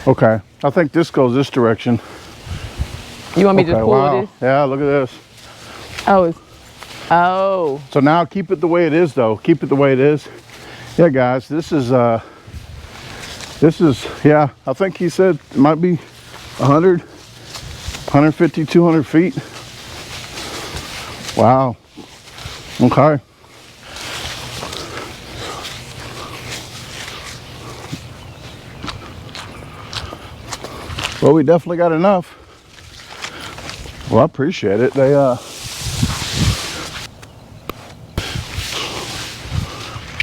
Okay, I think this goes this direction. You want me to just pull wow. this? Yeah, look at this. Oh. So now keep it the way it is though. Keep it the way it is. Yeah, guys, this is yeah, I think he said it might be 100, 150, 200 feet. Wow. Okay. Well, we definitely got enough. Well, I appreciate it. They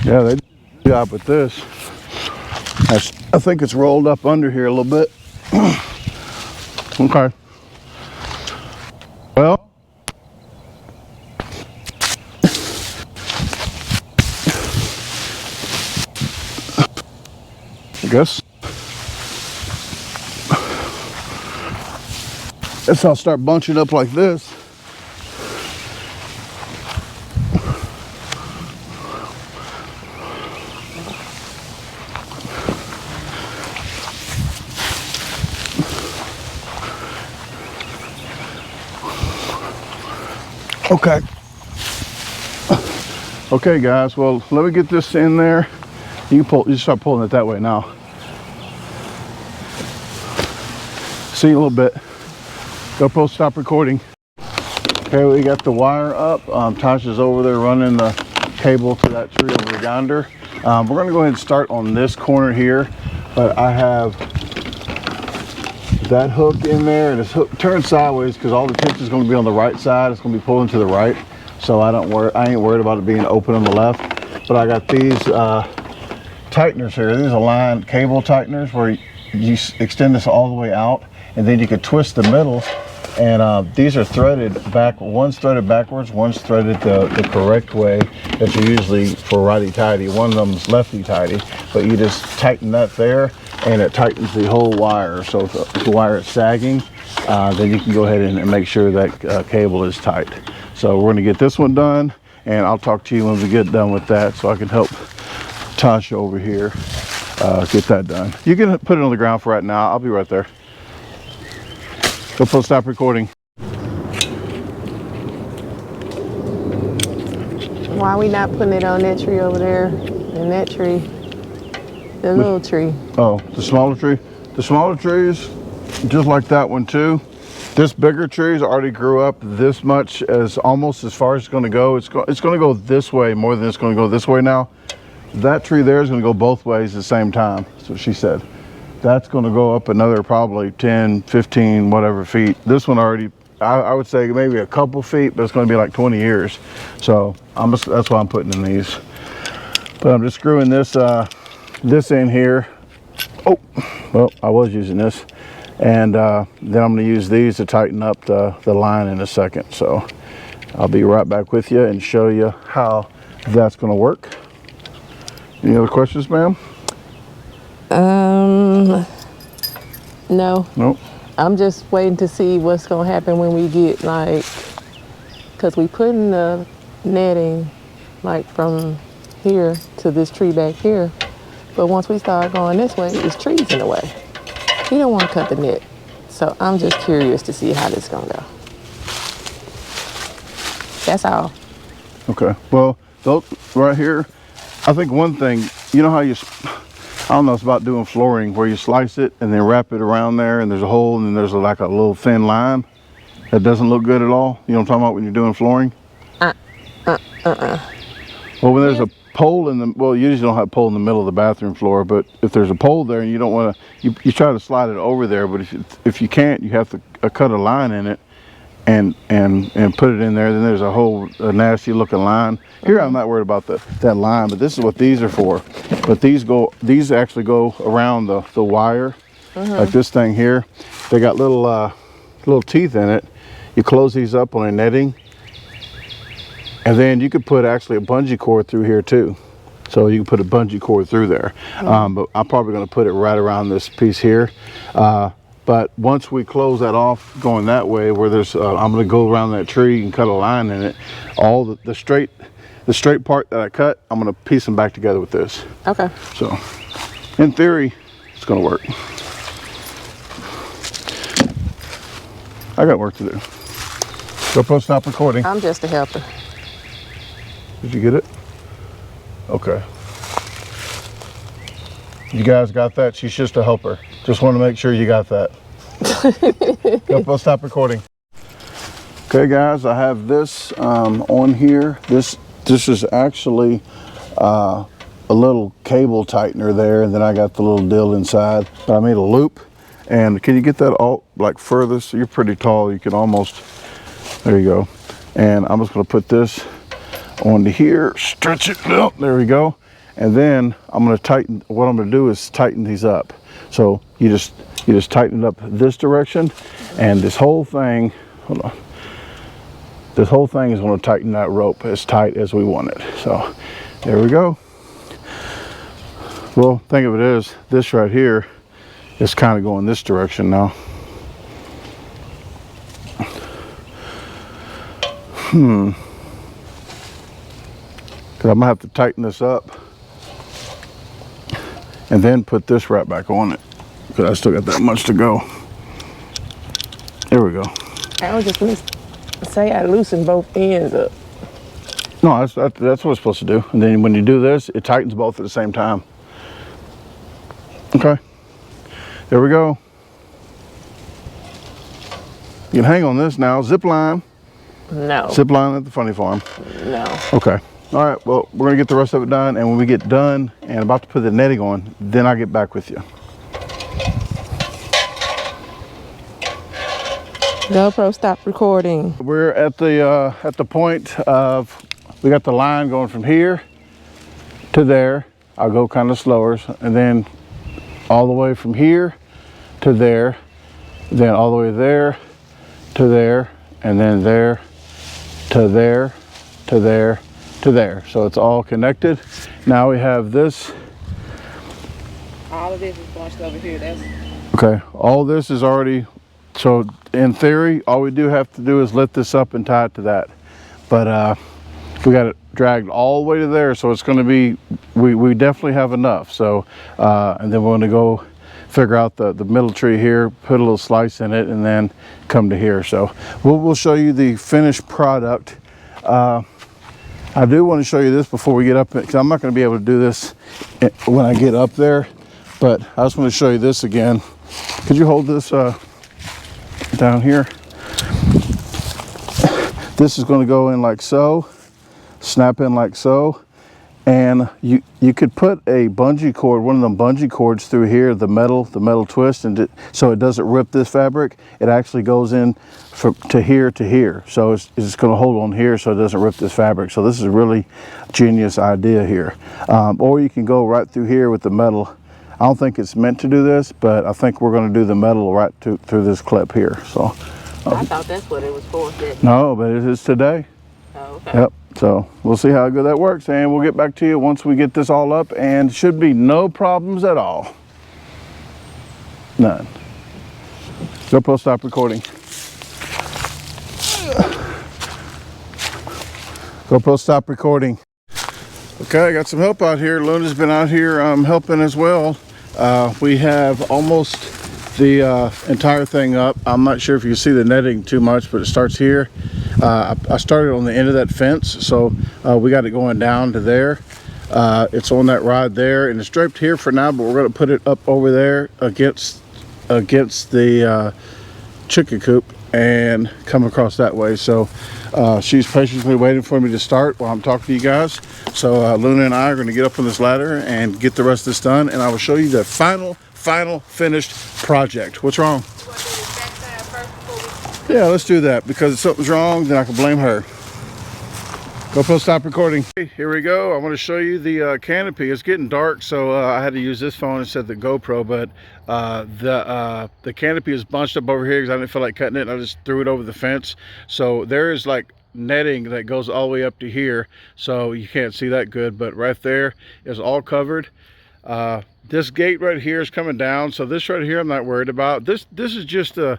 yeah, they did a good job with this. I think it's rolled up under here a little bit. Okay. Well, I guess I'll start bunching up like this. Okay. Okay, guys. Well, let me get this in there. You start pulling it that way now. See you in a little bit. GoPro, stop recording. Okay, we got the wire up. Tasha's over there running the cable to that tree over yonder. We're gonna go ahead and start on this corner here, but I have that hook in there, and it's turned sideways because all the tension is going to be on the right side. It's going to be pulling to the right, so I ain't worried about it being open on the left. But I got these tighteners here. These are line cable tighteners where you extend this all the way out, and then you could twist the middle. And these are threaded back. One's threaded backwards, one's threaded the correct way that you usually for righty-tighty. One of them's lefty-tighty, but you just tighten that there, and it tightens the whole wire. So if the wire is sagging, then you can go ahead and make sure that cable is tight. So we're going to get this one done, and I'll talk to you when we get done with that, so I can help Tasha over here get that done. You can put it on the ground for right now. I'll be right there. GoPro, stop recording. Why are we not putting it on that tree over there? And that tree, the little tree. Oh, the smaller tree? The smaller trees, just like that one too. This bigger tree's already grew up this much, as almost as far as it's going to go. It's going to go this way more than it's going to go this way now. That tree there is going to go both ways at the same time. That's what she said. That's going to go up another probably 10, 15, whatever feet. This one already, I would say maybe a couple feet, but it's going to be like 20 years. So that's why I'm putting in these. But I'm just screwing this this in here. Oh, well, I was using this. And then I'm going to use these to tighten up the line in a second. So I'll be right back with you and show you how that's going to work. Any other questions, ma'am? No. Nope. I'm just waiting to see what's going to happen when we get, like, because we put in the netting, like, from here to this tree back here. But once we start going this way, there's trees in the way. You don't want to cut the net. So I'm just curious to see how this is going to go. That's all. Okay. Well, those right here, I think one thing, you know how I don't know, it's about doing flooring where you slice it and then wrap it around there and there's a hole and then there's like a little thin line that doesn't look good at all. You know what I'm talking about when you're doing flooring? Well, when there's a pole in the, well, you usually don't have a pole in the middle of the bathroom floor, but if there's a pole there and you don't want to, you try to slide it over there, but if you can't, you have to cut a line in it and put it in there. Then there's a nasty looking line. Here I'm not worried about that line, but this is what these are for. But these actually go around the wire, like this thing here. They got little teeth in it. You close these up on a netting, and then you could put actually a bungee cord through here too. So you can put a bungee cord through there. But I'm probably going to put it right around this piece here. But once we close that off going that way, where there's, I'm going to go around that tree and cut a line in it. All the straight part that I cut, I'm going to piece them back together with this. Okay. So, in theory, it's going to work. I got work to do. GoPro, stop recording. I'm just a helper. Did you get it? Okay. You guys got that? She's just a helper. Just want to make sure you got that. GoPro, stop recording. Okay, guys, I have this on here. This is actually a little cable tightener there, and then I got the little dill inside. But I made a loop, and can you get that all like further? So you're pretty tall. You can almost. There you go. And I'm just going to put this onto here, stretch it. Oh, there we go. And then I'm going to tighten. What I'm going to do is tighten these up. So you just tighten it up this direction, and this whole thing. Hold on. This whole thing is going to tighten that rope as tight as we want it. So there we go. Well, think of it as this right here is kind of going this direction now. Because I'm going to have to tighten this up and then put this right back on it, because I still got that much to go. There we go. I was just going to say I loosened both ends up. No, that's what it's supposed to do. And then when you do this, it tightens both at the same time. Okay. There we go. You can hang on this now. Zip line. No. Zip line at the funny farm. No. Okay. All right. Well, we're going to get the rest of it done. And when we get done and about to put the netting on, then I'll get back with you. GoPro, stop recording. We're at the point of, we got the line going from here to there. I'll go kind of slower, and then all the way from here to there, then all the way there to there, and then there to there to there to there. So it's all connected. Now we have this All of this is bunched over here. That's Okay, all this is already, so in theory, all we do have to do is lift this up and tie it to that. But we got it dragged all the way to there, so it's going to be, we definitely have enough. So, and then we're going to go figure out the middle tree here, put a little slice in it, and then come to here. So we'll show you the finished product. I do want to show you this before we get up, because I'm not going to be able to do this when I get up there, but I just want to show you this again. Could you hold this down here? This is going to go in like so, snap in like so, and you could put a bungee cord, one of them bungee cords through here, the metal twist, and so it doesn't rip this fabric. It actually goes in to here, so it's going to hold on here so it doesn't rip this fabric. So this is a really genius idea here. Or you can go right through here with the metal. I don't think it's meant to do this, but I think we're going to do the metal right through this clip here. So I thought that's what it was for. no, but it is today. Oh, okay. Yep. So we'll see how good that works, and we'll get back to you once we get this all up, and should be no problems at all. None. GoPro, stop recording. GoPro, stop recording. Okay, I got some help out here. Luna's been out here helping as well. We have almost the entire thing up. I'm not sure if you see the netting too much, but it starts here. I started on the end of that fence, so we got it going down to there. It's on that rod there, and it's draped here for now, but we're going to put it up over there against the chicken coop and come across that way. So she's patiently waiting for me to start while I'm talking to you guys. So Luna and I are going to get up on this ladder and get the rest of this done, and I will show you the final finished project. What's wrong? Yeah, let's do that, because if something's wrong, then I can blame her. GoPro, stop recording. Here we go. I want to show you the canopy. It's getting dark, so I had to use this phone instead of the GoPro, but the canopy is bunched up over here because I didn't feel like cutting it. I just threw it over the fence. So there is like netting that goes all the way up to here, so you can't see that good, but right there is all covered. This gate right here is coming down, so this right here I'm not worried about. This is just a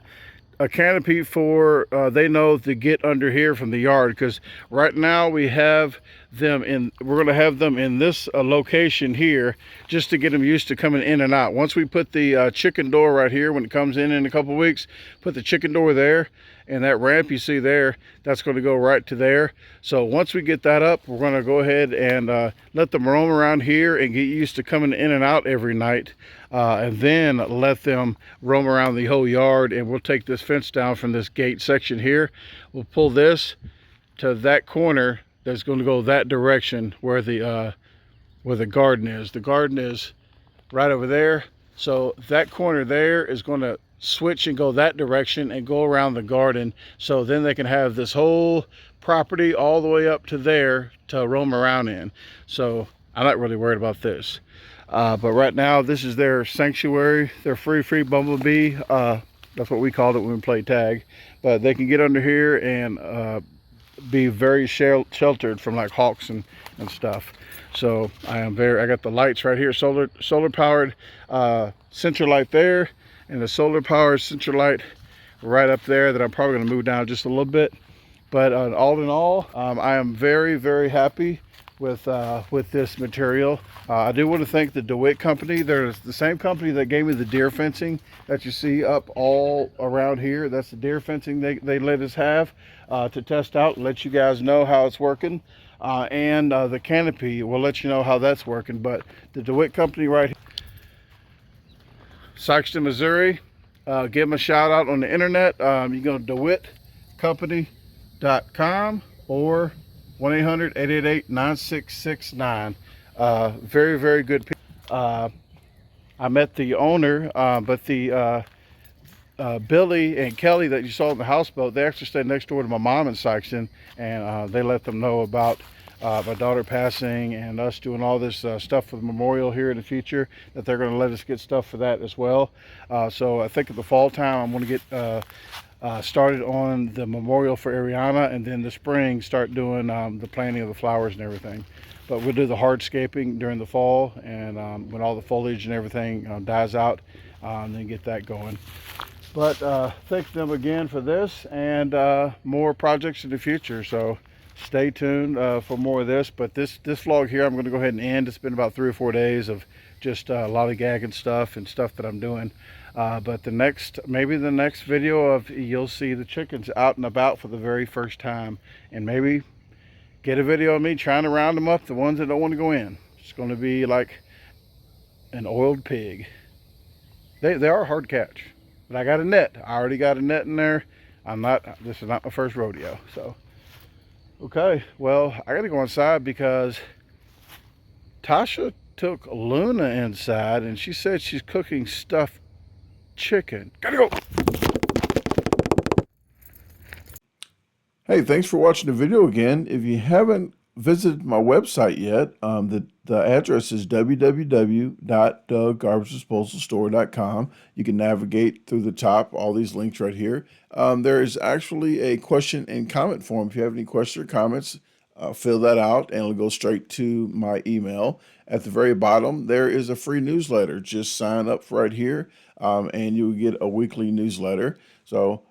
canopy for they know to get under here from the yard, because right now we have them in, we're going to have them in this location here just to get them used to coming in and out. Once we put the chicken door right here, when it comes in a couple weeks, put the chicken door there, and that ramp you see there, that's going to go right to there. So once we get that up, we're going to go ahead and let them roam around here and get used to coming in and out every night, and then let them roam around the whole yard. And we'll take this fence down from this gate section here. We'll pull this to that corner that's going to go that direction where the garden is. The garden is right over there. So that corner there is going to switch and go that direction and go around the garden, so then they can have this whole property all the way up to there to roam around in. So I'm not really worried about this, but right now this is their sanctuary, their free bumblebee. That's what we called it when we played tag. But they can get under here and be very sheltered from like hawks and stuff. So I got the lights right here, solar powered central light there, and the solar powered central light right up there that I'm probably going to move down just a little bit. But all in all, I am very happy with this material. I do want to thank the DeWitt company. They're the same company that gave me the deer fencing that you see up all around here. That's the deer fencing they let us have to test out and let you guys know how it's working. And the canopy will let you know how that's working. But the DeWitt company right here, Sikeston, Missouri, give them a shout out on the internet. You go to DeWittCompany.com or 1-800-888-9669. Very good people. I met the owner, but the Billy and Kelly that you saw in the houseboat, they actually stayed next door to my mom in Sikeston, and they let them know about my daughter passing and us doing all this stuff for the memorial here in the future, that they're going to let us get stuff for that as well. So I think at the fall time I'm going to get started on the memorial for Ariana, and then the spring start doing the planting of the flowers and everything. but we'll do the hardscaping during the fall, and when all the foliage and everything dies out, then get that going. But thank them again for this, and more projects in the future. So stay tuned for more of this. But this vlog here, I'm going to go ahead and end. It's been about 3 or 4 days of just lollygagging stuff and stuff that I'm doing. But maybe the next video of you'll see the chickens out and about for the very first time, and maybe get a video of me trying to round them up, the ones that don't want to go in. It's going to be like an oiled pig. They are hard catch, but I got a net. I already got a net in there. This is not my first rodeo. So okay, well, I gotta go inside because Tasha took Luna inside and she said she's cooking stuffed chicken. Gotta go. Hey, thanks for watching the video again. If you haven't visited my website yet, the address is www.DaGarbageDisposalstore.com. You can navigate through the top, all these links right here. There is actually a question and comment form. If you have any questions or comments, fill that out and it'll go straight to my email. At the very bottom, there is a free newsletter. Just sign up right here and you'll get a weekly newsletter. So,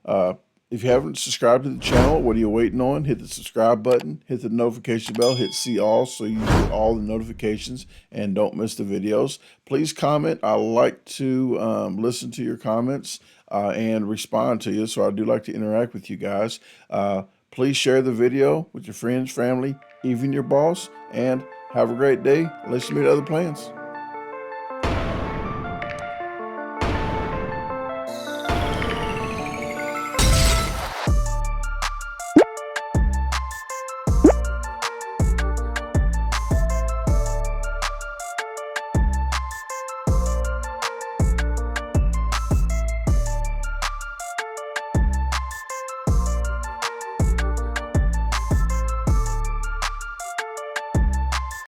if you haven't subscribed to the channel, what are you waiting on? Hit the subscribe button, hit the notification bell, hit see all so you get all the notifications and don't miss the videos. Please comment. I like to listen to your comments and respond to you, so I do like to interact with you guys. Please share the video with your friends, family, even your boss, and have a great day. Let's meet other plans.